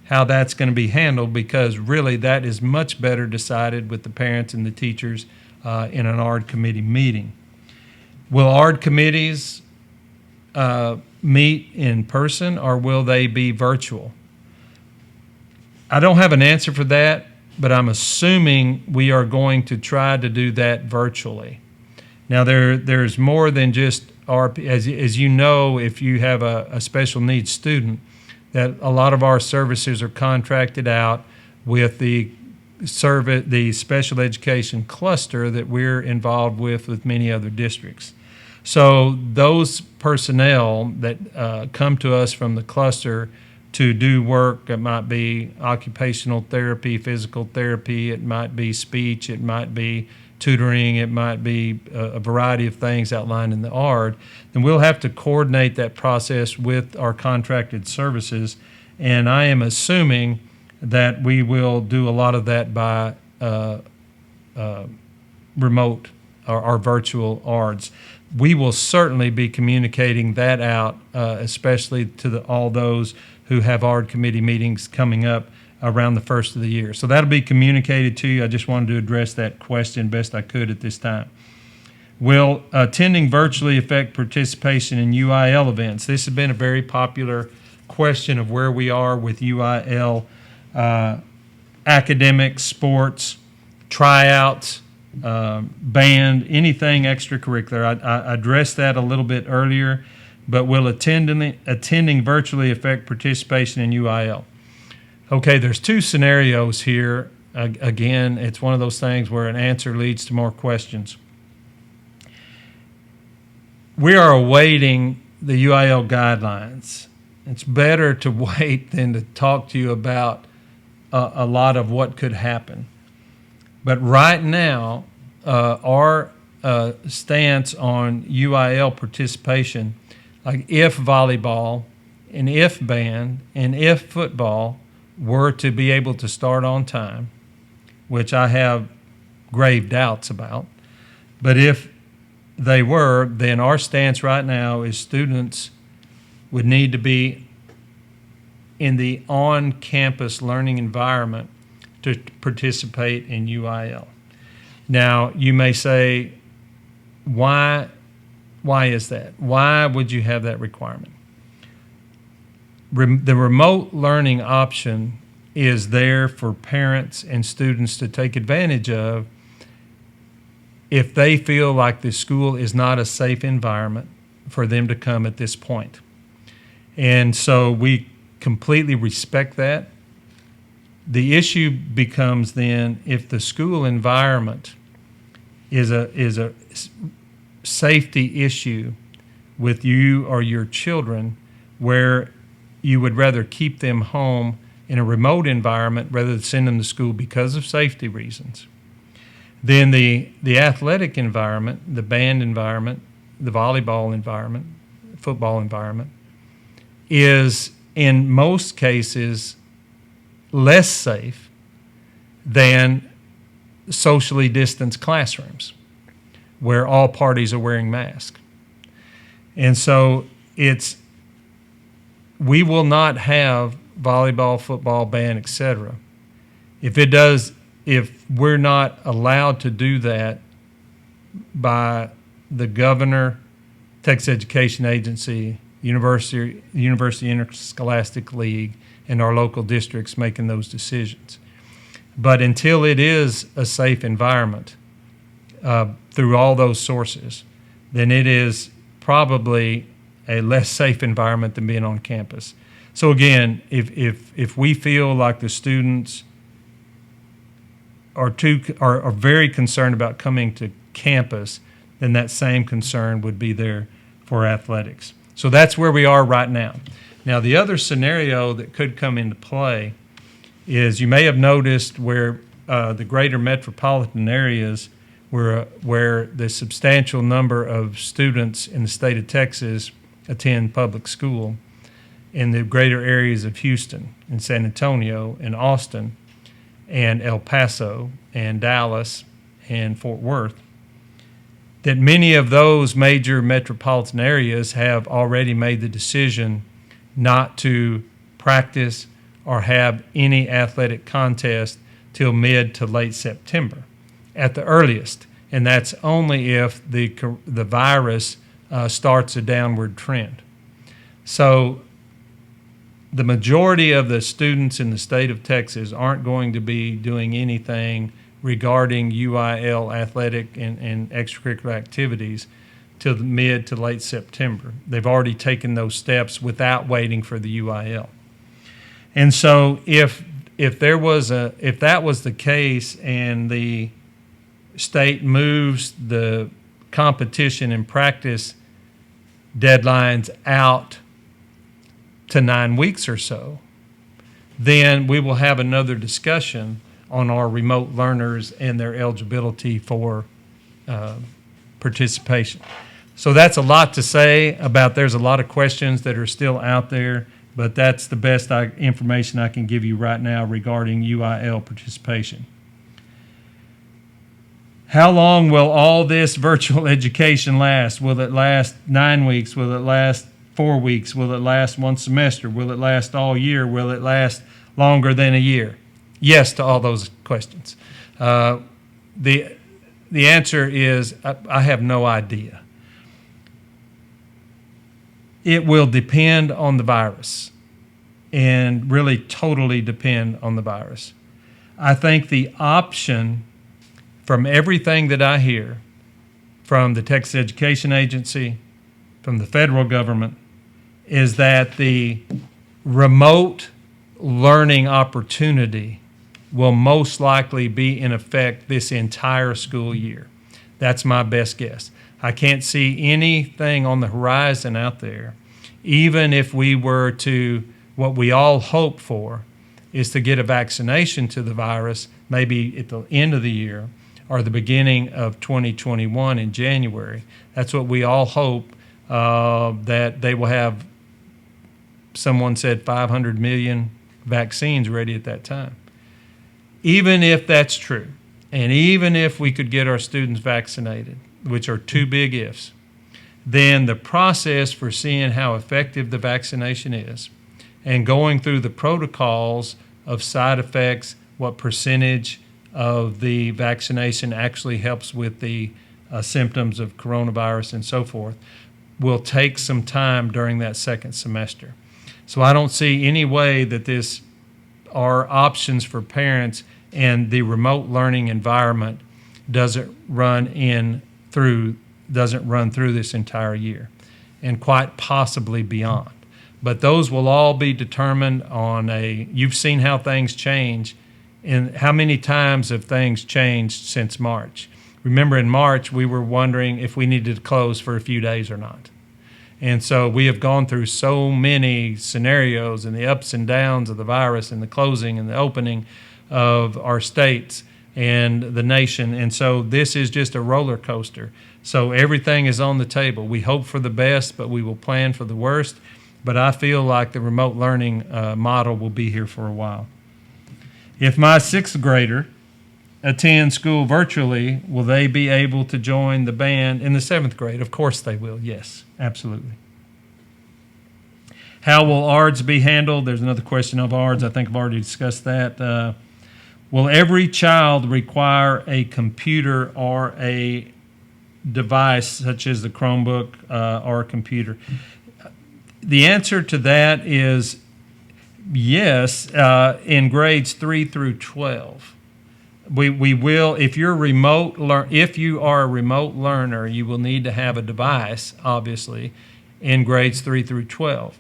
how that's going to be handled because really that is much better decided with the parents and the teachers in an ARD committee meeting. Will ARD committees meet in person or will they be virtual? I don't have an answer for that, but I'm assuming we are going to try to do that virtually. Now, there's more than just as you know, if you have a special needs student, that a lot of our services are contracted out with the special education cluster that we're involved with many other districts. So those personnel that come to us from the cluster to do work, it might be occupational therapy, physical therapy, it might be speech, it might be tutoring, it might be a variety of things outlined in the ARD, then we'll have to coordinate that process with our contracted services. And I am assuming that we will do a lot of that by remote or virtual ARDs. We will certainly be communicating that out, especially to all those who have ARD committee meetings coming up around the first of the year. So that'll be communicated to you. I just wanted to address that question best I could at this time. Will attending virtually affect participation in UIL events? This has been a very popular question of where we are with UIL academics, sports, tryouts, band, anything extracurricular. I addressed that a little bit earlier, but will attending virtually affect participation in UIL? Okay, there's two scenarios here. Again, it's one of those things where an answer leads to more questions. We are awaiting the UIL guidelines. It's better to wait than to talk to you about a lot of what could happen. But right now, our stance on UIL participation, like if volleyball and if band and if football were to be able to start on time, which I have grave doubts about, but if they were, then our stance right now is students would need to be in the on-campus learning environment to participate in UIL. Now, you may say, why is that? Why would you have that requirement? The remote learning option is there for parents and students to take advantage of if they feel like the school is not a safe environment for them to come at this point. And so we completely respect that. The issue becomes then if the school environment is a safety issue with you or your children where you would rather keep them home in a remote environment rather than send them to school because of safety reasons. Then the athletic environment, the band environment, the volleyball environment, football environment, is in most cases less safe than socially distanced classrooms where all parties are wearing masks. And so we will not have volleyball, football, band, etc. If we're not allowed to do that by the governor, Texas Education Agency, University Interscholastic League, and our local districts making those decisions. But until it is a safe environment through all those sources, then it is probably a less safe environment than being on campus. So again, if we feel like the students are very concerned about coming to campus, then that same concern would be there for athletics. So that's where we are right now. Now, the other scenario that could come into play is you may have noticed where the greater metropolitan areas where the substantial number of students in the state of Texas attend public school, in the greater areas of Houston and San Antonio and Austin and El Paso and Dallas and Fort Worth, that many of those major metropolitan areas have already made the decision not to practice or have any athletic contest till mid to late September at the earliest. And that's only if the virus starts a downward trend. So the majority of the students in the state of Texas aren't going to be doing anything regarding UIL athletic and extracurricular activities till mid to late September. They've already taken those steps without waiting for the UIL. And so if if that was the case and the state moves the competition and practice deadlines out to 9 weeks or so, then we will have another discussion on our remote learners and their eligibility for participation. So that's a lot to say about. There's a lot of questions that are still out there, but that's the best information I can give you right now regarding UIL participation. How long will all this virtual education last? Will it last 9 weeks? Will it last 4 weeks? Will it last 1 semester? Will it last all year? Will it last longer than a year? Yes to all those questions. The answer is I have no idea. It will depend on the virus, and really totally depend on the virus. I think the option, from everything that I hear from the Texas Education Agency, from the federal government, is that the remote learning opportunity will most likely be in effect this entire school year. That's my best guess. I can't see anything on the horizon out there. Even if we were to, what we all hope for is to get a vaccination to the virus, maybe at the end of the year or the beginning of 2021 in January. That's what we all hope, that they will have, someone said 500 million vaccines ready at that time. Even if that's true, and even if we could get our students vaccinated, which are two big ifs, then the process for seeing how effective the vaccination is and going through the protocols of side effects, what percentage of the vaccination actually helps with the symptoms of coronavirus and so forth, will take some time during that second semester. So I don't see any way that this are options for parents, and the remote learning environment doesn't run through this entire year, and quite possibly beyond. But those will all be determined on you've seen how things change, and how many times have things changed since March. Remember, in March, we were wondering if we needed to close for a few days or not. And so we have gone through so many scenarios and the ups and downs of the virus and the closing and the opening of our states and the nation. And so this is just a roller coaster. So everything is on the table. We hope for the best, but we will plan for the worst. But I feel like the remote learning model will be here for a while. If my sixth grader attend school virtually, will they be able to join the band in the seventh grade? Of course they will. Yes, absolutely. How will ARDS be handled? There's another question of ARDS. I think I've already discussed that. Will every child require a computer or a device such as the Chromebook or a computer? The answer to that is yes, in grades 3 through 12. We will, if you are a remote learner, you will need to have a device, obviously, in grades 3 through 12.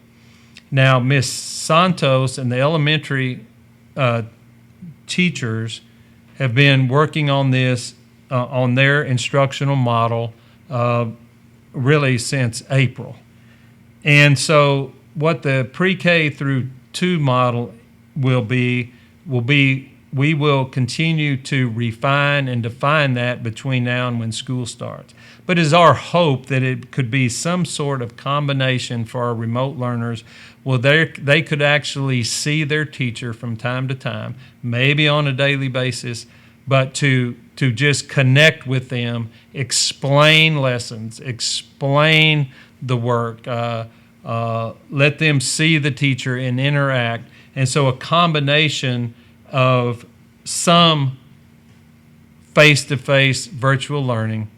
Now, Ms. Santos and the elementary teachers have been working on this, on their instructional model, really since April. And so what the pre-K through 2 model will be we will continue to refine and define that between now and when school starts. But it's our hope that it could be some sort of combination for our remote learners where they could actually see their teacher from time to time, maybe on a daily basis, but to just connect with them, explain lessons, explain the work, let them see the teacher and interact. And so a combination of some face-to-face virtual learning,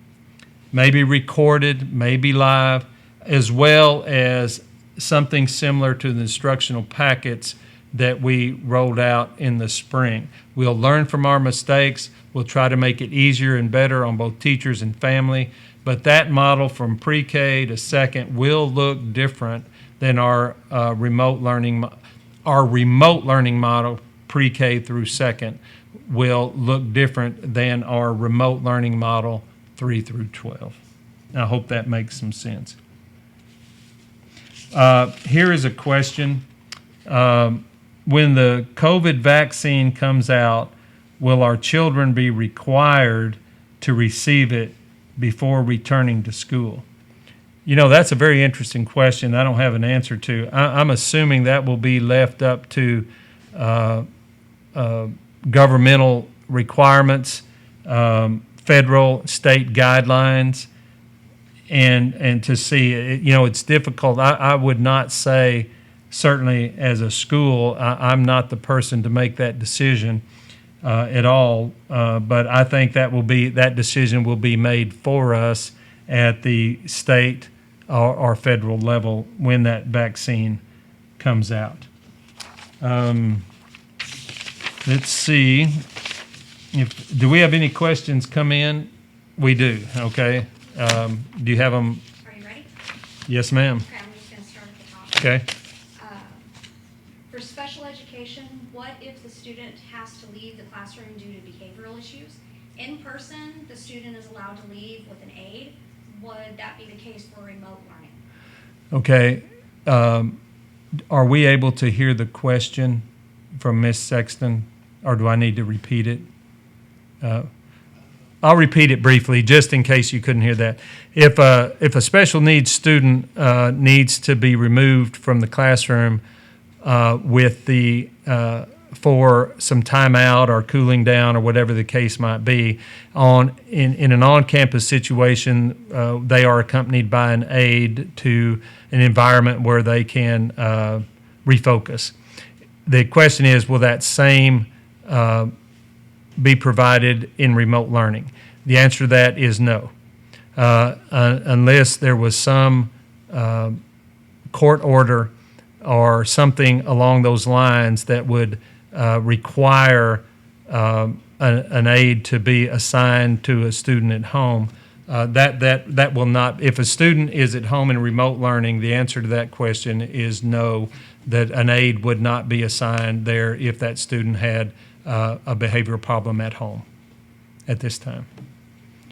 maybe recorded, maybe live, as well as something similar to the instructional packets that we rolled out in the spring. We'll learn from our mistakes. We'll try to make it easier and better on both teachers and family. But that model from pre-K to second will look different than our remote learning model pre-K through second will look different than our remote learning model 3 through 12. I hope that makes some sense. Here is a question. When the COVID vaccine comes out, will our children be required to receive it before returning to school? You know, that's a very interesting question I don't have an answer to. I'm assuming that will be left up to governmental requirements, federal, state guidelines, and to see, you know, it's difficult. I would not say, certainly as a school, I'm not the person to make that decision at all, but I think that decision will be made for us at the state or federal level when that vaccine comes out. Let's see. Do we have any questions come in? We do, okay. Do you have them? Are you ready? Yes, ma'am. Okay, I'm just going to start at the top. Okay. For special education, what if the student has to leave the classroom due to behavioral issues? In person, the student is allowed to leave with an aide. Would that be the case for remote learning? Okay. Are we able to hear the question from Ms. Sexton, or do I need to repeat it? I'll repeat it briefly, just in case you couldn't hear that. If a special needs student needs to be removed from the classroom with the for some time out or cooling down or whatever the case might be, in an on-campus situation, they are accompanied by an aide to an environment where they can refocus. The question is, will that same be provided in remote learning? The answer to that is no, unless there was some court order or something along those lines that would require an aide to be assigned to a student at home. That will not. If a student is at home in remote learning, the answer to that question is no, that an aide would not be assigned there if that student had a behavioral problem at home at this time.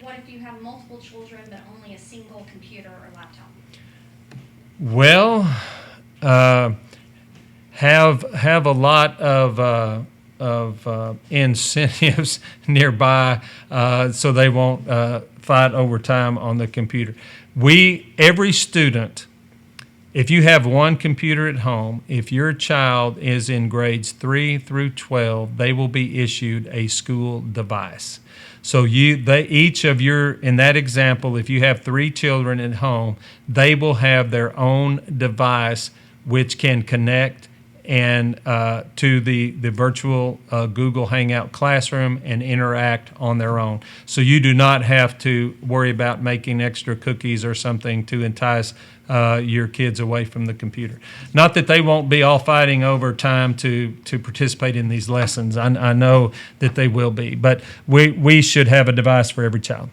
What if you have multiple children but only a single computer or laptop? Well, have a lot of incentives nearby so they won't fight over time on the computer. Every student, if you have one computer at home, if your child is in grades 3 through 12, they will be issued a school device. So in that example, if you have 3 children at home, they will have their own device which can connect and to the virtual Google Hangout classroom and interact on their own. So you do not have to worry about making extra cookies or something to entice your kids away from the computer. Not that they won't be all fighting over time to participate in these lessons. I know that they will be, but we should have a device for every child.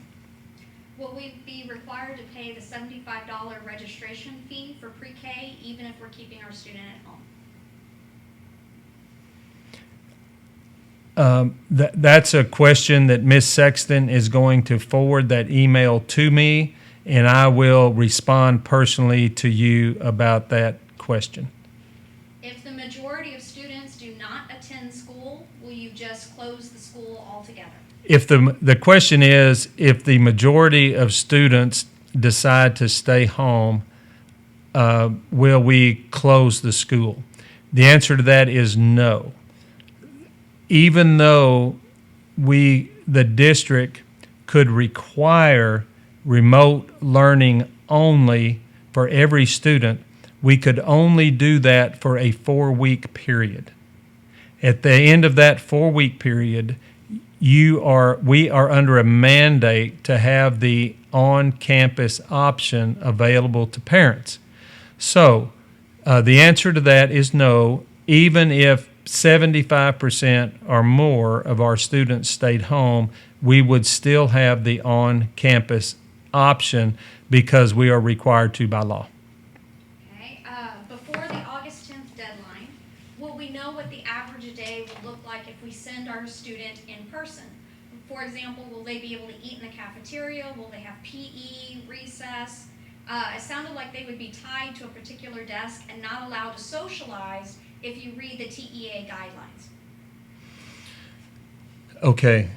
Will we be required to pay the $75 registration fee for pre-K even if we're keeping our student at home? That's a question that Ms. Sexton is going to forward that email to me, and I will respond personally to you about that question. If the majority of students do not attend school, will you just close the school altogether? If the question is, if the majority of students decide to stay home, will we close the school? The answer to that is no. Even though the district could require remote learning only for every student, we could only do that for a 4-week period. At the end of that 4-week period, we are under a mandate to have the on-campus option available to parents. So the answer to that is no, even if 75% or more of our students stayed home, we would still have the on-campus option because we are required to by law. Okay. Before the August 10th deadline, will we know what the average day will look like if we send our student in person? For example, will they be able to eat in the cafeteria? Will they have PE, recess? It sounded like they would be tied to a particular desk and not allowed to socialize if you read the TEA guidelines. Okay.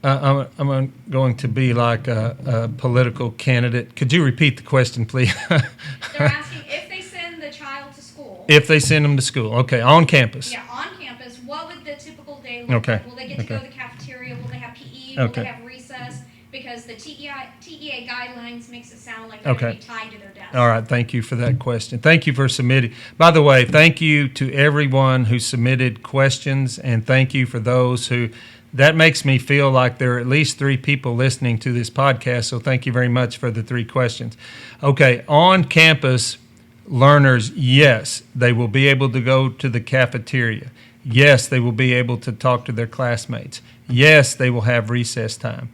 I'm going to be like a political candidate. Could you repeat the question, please? They're asking if they send the child to school. If they send them to school. Okay, on campus. Yeah, on campus, what would the typical day look like? Will they get to go to the cafeteria? Will they have PE? Will they have recess? Because the TEA guidelines makes it sound like they're going to be tied to their desk. All right, thank you for that question. Thank you for submitting. By the way, thank you to everyone who submitted questions, and thank you for those who, that makes me feel like there are at least 3 people listening to this podcast, so thank you very much for the 3 questions. Okay, on campus learners, yes, they will be able to go to the cafeteria. Yes, they will be able to talk to their classmates. Yes, they will have recess time.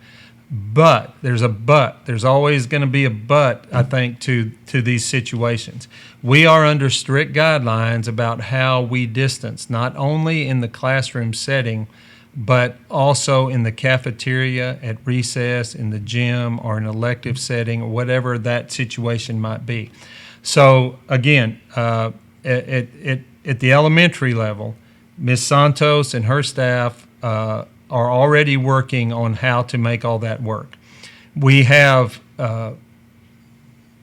But there's a but. There's always going to be a but, I think, to these situations. We are under strict guidelines about how we distance, not only in the classroom setting, but also in the cafeteria, at recess, in the gym, or an elective setting, or whatever that situation might be. So, again, at the elementary level, Ms. Santos and her staff are already working on how to make all that work. We have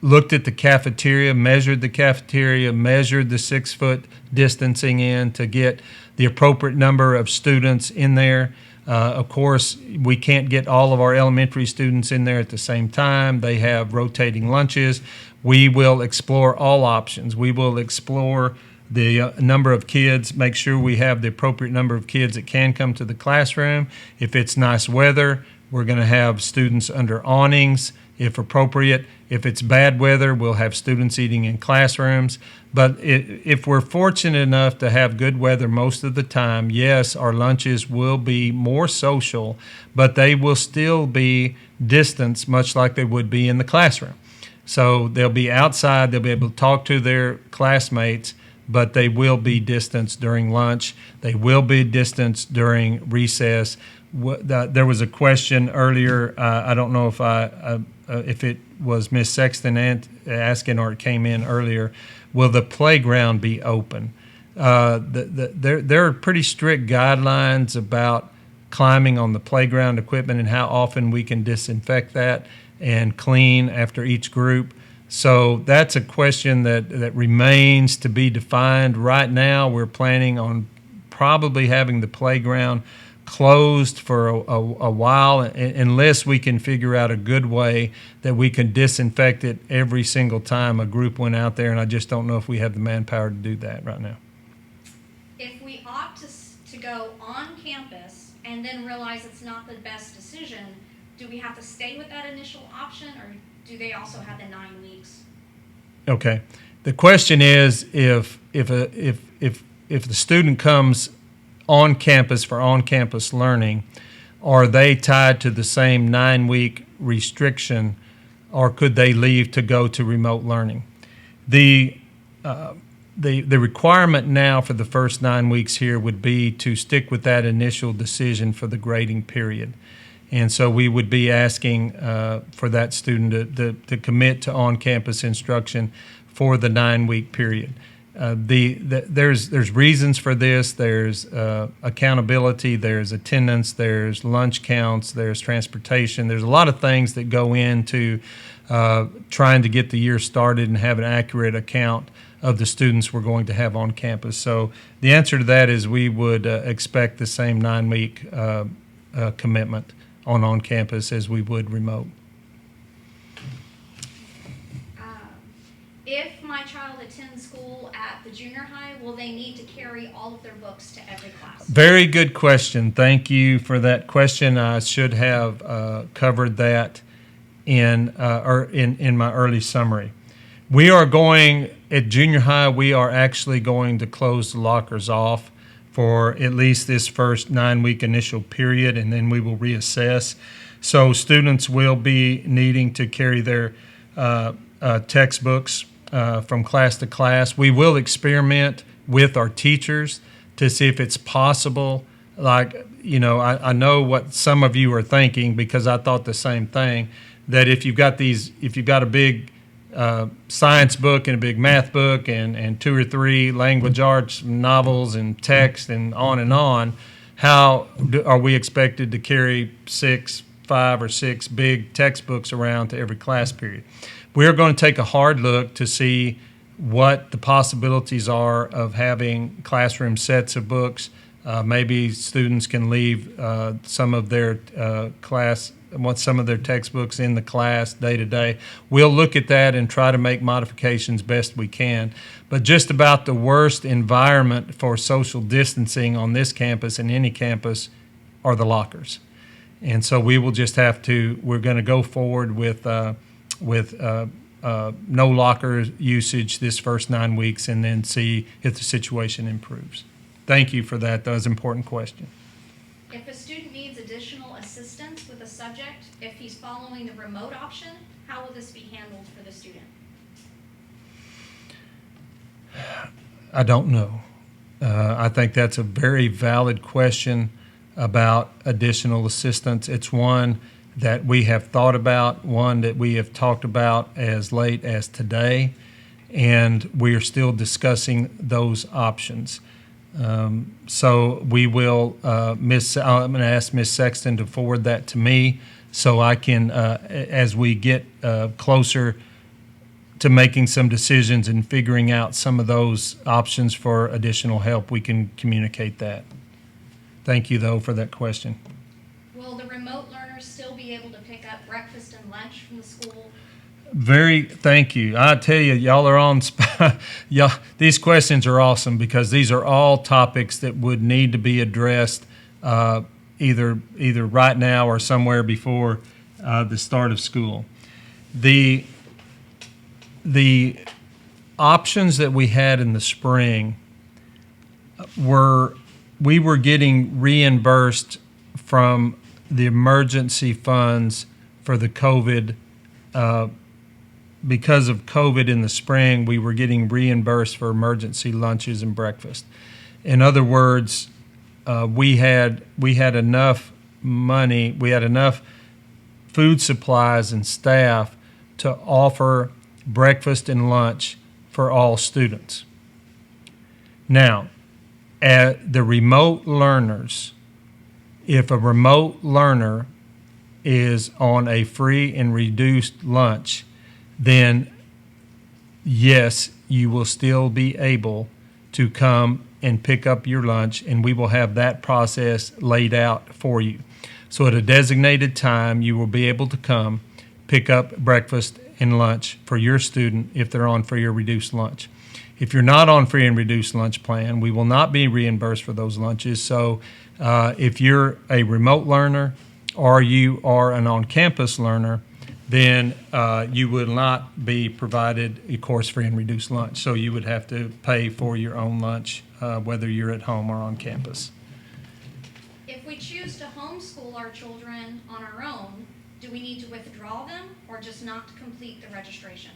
looked at the cafeteria, measured the 6-foot distancing in to get the appropriate number of students in there. Of course, we can't get all of our elementary students in there at the same time. They have rotating lunches. We will explore all options. We will explore the number of kids, make sure we have the appropriate number of kids that can come to the classroom. If it's nice weather, we're going to have students under awnings, if appropriate. If it's bad weather, we'll have students eating in classrooms. But if we're fortunate enough to have good weather most of the time, yes, our lunches will be more social, but they will still be distanced, much like they would be in the classroom. So they'll be outside, they'll be able to talk to their classmates, but they will be distanced during lunch. They will be distanced during recess. There was a question earlier. I don't know if it was Ms. Sexton asking or it came in earlier. Will the playground be open? There are pretty strict guidelines about climbing on the playground equipment and how often we can disinfect that and clean after each group. So that's a question that remains to be defined. Right now, we're planning on probably having the playground closed for a while unless we can figure out a good way that we can disinfect it every single time a group went out there, and I just don't know if we have the manpower to do that right now. If we opt to go on campus and then realize it's not the best decision, do we have to stay with that initial option, or do they also have the 9 weeks? Okay. The question is if the student comes on campus for on-campus learning, are they tied to the same 9-week restriction, or could they leave to go to remote learning? The requirement now for the first 9 weeks here would be to stick with that initial decision for the grading period. And so we would be asking for that student to commit to on-campus instruction for the 9-week period. There's reasons for this. There's accountability, there's attendance, there's lunch counts, there's transportation. There's a lot of things that go into trying to get the year started and have an accurate account of the students we're going to have on campus. So the answer to that is we would expect the same 9-week commitment on campus as we would remote. If my child attends school at the junior high, will they need to carry all of their books to every class? Very good question. Thank you for that question. I should have covered that in my early summary. We are going, at junior high, we are actually going to close the lockers off for at least this first 9-week initial period, and then we will reassess. So students will be needing to carry their textbooks from class to class. We will experiment with our teachers to see if it's possible. Like, I know what some of you are thinking, because I thought the same thing, that if you've got a big science book and a big math book and 2 or 3 language arts novels and text and on, how are we expected to carry 5 or 6 big textbooks around to every class period? We're going to take a hard look to see what the possibilities are of having classroom sets of books. Maybe students can leave some of their some of their textbooks in the class day to day. We'll look at that and try to make modifications best we can. But just about the worst environment for social distancing on this campus and any campus are the lockers. And so we will just we're going to go forward with no locker usage this first 9 weeks, and then see if the situation improves. Thank you for that. That was an important question. If a student needs additional assistance with a subject, if he's following the remote option, how will this be handled for the student? I don't know. I think that's a very valid question about additional assistance. It's one that we have thought about, one that we have talked about as late as today, and we are still discussing those options. So we will, I'm going to ask Ms. Sexton to forward that to me, so I can, as we get closer to making some decisions and figuring out some of those options for additional help, we can communicate that. Thank you, though, for that question. Will the remote learners still be able to pick up breakfast and lunch from the school? Thank you. I tell you, y'all are on these questions are awesome, because these are all topics that would need to be addressed either right now or somewhere before the start of school. The options that we had in the spring we were getting reimbursed from the emergency funds for the COVID. Because of COVID in the spring, we were getting reimbursed for emergency lunches and breakfast. In other words, we had enough money, we had enough food supplies and staff to offer breakfast and lunch for all students. Now, at the remote learners, if a remote learner is on a free and reduced lunch, then yes, you will still be able to come and pick up your lunch, and we will have that process laid out for you. So at a designated time, you will be able to come pick up breakfast and lunch for your student if they're on free or reduced lunch. If you're not on free and reduced lunch plan, we will not be reimbursed for those lunches. So if you're a remote learner or you are an on-campus learner, then you will not be provided a course-free and reduced lunch. So you would have to pay for your own lunch, whether you're at home or on campus. If we choose to homeschool our children on our own, do we need to withdraw them or just not complete the registration?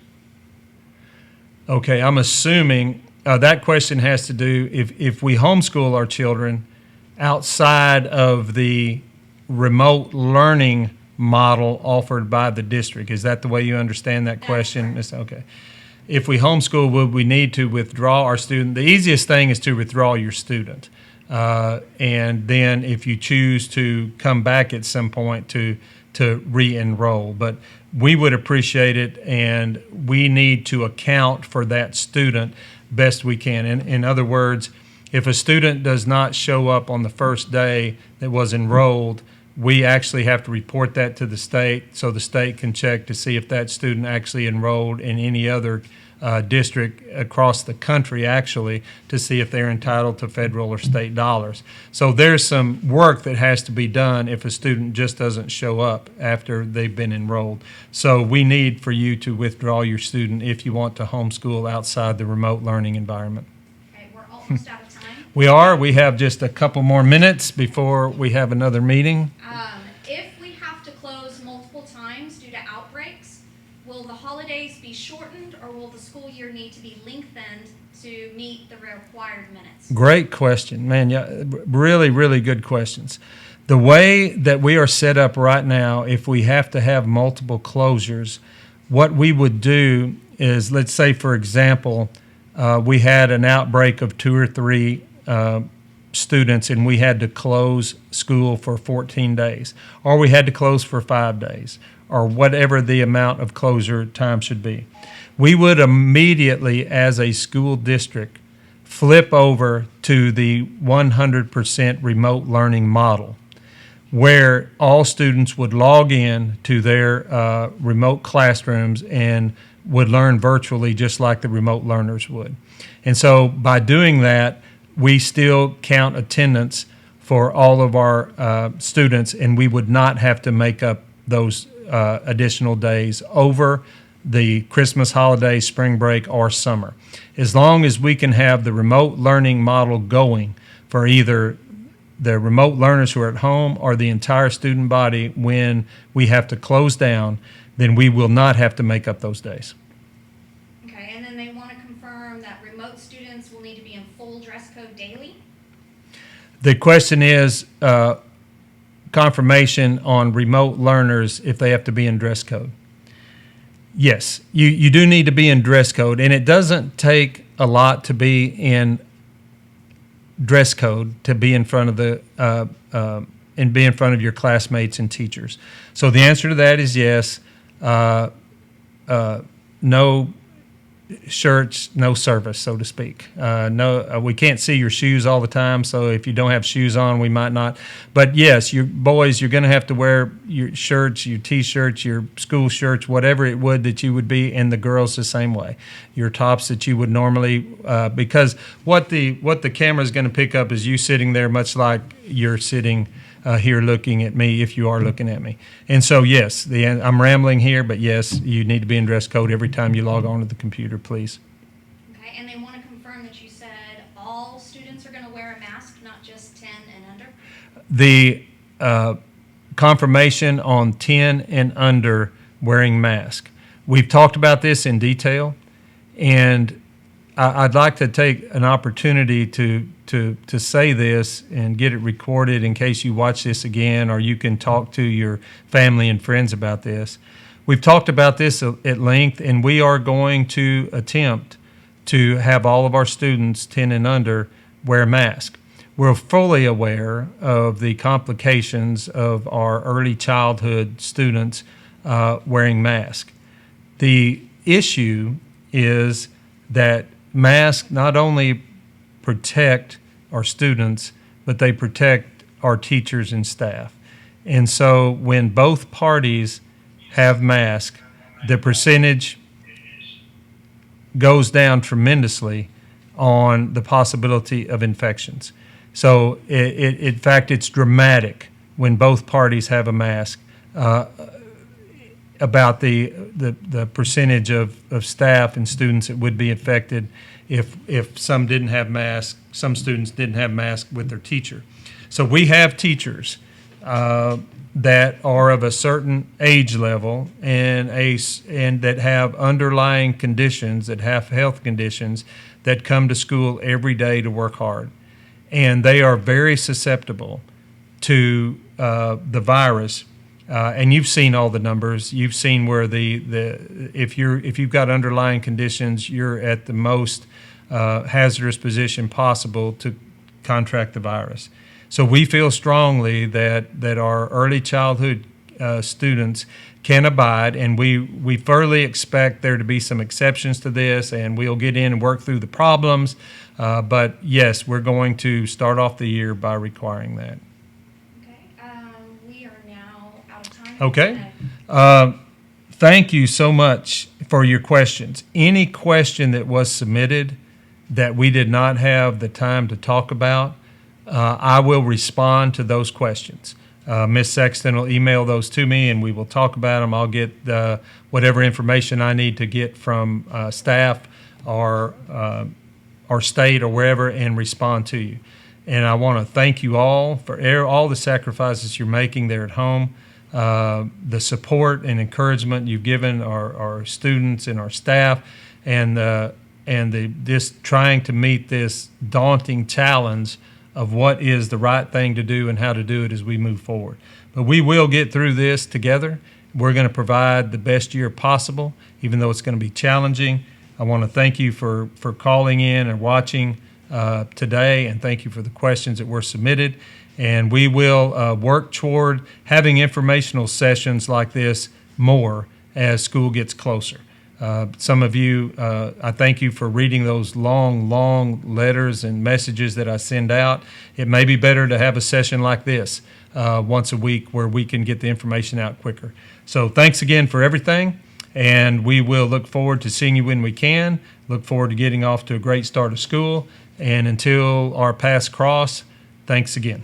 Okay, I'm assuming that question has to do if we homeschool our children outside of the remote learning model offered by the district. Is that the way you understand that question? Okay. If we homeschool, would we need to withdraw our student? The easiest thing is to withdraw your student. And then if you choose to come back at some point to re-enroll. But we would appreciate it, and we need to account for that student best we can. In other words, if a student does not show up on the first day that was enrolled, we actually have to report that to the state so the state can check to see if that student actually enrolled in any other district across the country, actually, to see if they're entitled to federal or state dollars. So there's some work that has to be done if a student just doesn't show up after they've been enrolled. So we need for you to withdraw your student if you want to homeschool outside the remote learning environment. Okay, we're almost out of time. We are. We have just a couple more minutes before we have another meeting. If we have to close multiple times due to outbreaks, will the holidays be shortened or will will the school year need to be lengthened to meet the required minutes? Great question, man. Yeah, really, really good questions. The way that we are set up right now, if we have to have multiple closures, what we would do is, let's say, for example, we had an outbreak of 2 or 3 students and we had to close school for 14 days, or we had to close for 5 days, or whatever the amount of closure time should be. We would immediately, as a school district, flip over to the 100% remote learning model, where all students would log in to their remote classrooms and would learn virtually just like the remote learners would. And so by doing that, we still count attendance for all of our students, and we would not have to make up those additional days over the Christmas holiday, spring break, or summer. As long as we can have the remote learning model going for either the remote learners who are at home or the entire student body when we have to close down, then we will not have to make up those days. Okay, and then they want to confirm that remote students will need to be in full dress code daily? The question is confirmation on remote learners if they have to be in dress code. Yes, you do need to be in dress code, and it doesn't take a lot to be in dress code to be in front of the and be in front of your classmates and teachers. So the answer to that is yes. No shirts, no service, so to speak. We can't see your shoes all the time, so if you don't have shoes on, we might not. But yes, you boys, you're going to have to wear your shirts, your T-shirts, your school shirts, whatever it would that you would be, and the girls the same way. Your tops that you would normally, because what the camera is going to pick up is you sitting there, much like you're sitting here looking at me, if you are looking at me. And so, yes, I'm rambling here, but yes, you need to be in dress code every time you log on to the computer, please. Okay, and they want to confirm that you said all students are going to wear a mask, not just 10 and under? The confirmation on 10 and under wearing mask. We've talked about this in detail, and I'd like to take an opportunity to say this and get it recorded in case you watch this again, or you can talk to your family and friends about this. We've talked about this at length, and we are going to attempt to have all of our students 10 and under wear masks. We're fully aware of the complications of our early childhood students wearing masks. The issue is that masks not only protect our students, but they protect our teachers and staff. And so when both parties have masks, the percentage goes down tremendously on the possibility of infections. So in fact, it's dramatic when both parties have a mask about the percentage of staff and students that would be affected if some didn't have masks, some students didn't have masks with their teacher. So we have teachers that are of a certain age level and that have underlying conditions, that have health conditions, that come to school every day to work hard. And they are very susceptible to the virus. And you've seen all the numbers. You've seen where if you've got underlying conditions, you're at the most hazardous position possible to contract the virus. So we feel strongly that our early childhood students can abide, and we fully expect there to be some exceptions to this, and we'll get in and work through the problems. But yes, we're going to start off the year by requiring that. We are now out of time. Okay. Thank you so much for your questions. Any question that was submitted that we did not have the time to talk about, I will respond to those questions. Ms. Sexton will email those to me, and we will talk about them. I'll get whatever information I need to get from staff or state or wherever and respond to you. And I want to thank you all for all the sacrifices you're making there at home, the support and encouragement you've given our students and our staff, just trying to meet this daunting challenge of what is the right thing to do and how to do it as we move forward. But we will get through this together. We're going to provide the best year possible, even though it's going to be challenging. I want to thank you for calling in and watching today, and thank you for the questions that were submitted. And we will work toward having informational sessions like this more as school gets closer. Some of you, I thank you for reading those long letters and messages that I send out. It may be better to have a session like this once a week where we can get the information out quicker. So thanks again for everything, and we will look forward to seeing you when we can. Look forward to getting off to a great start of school. And until our paths cross, thanks again.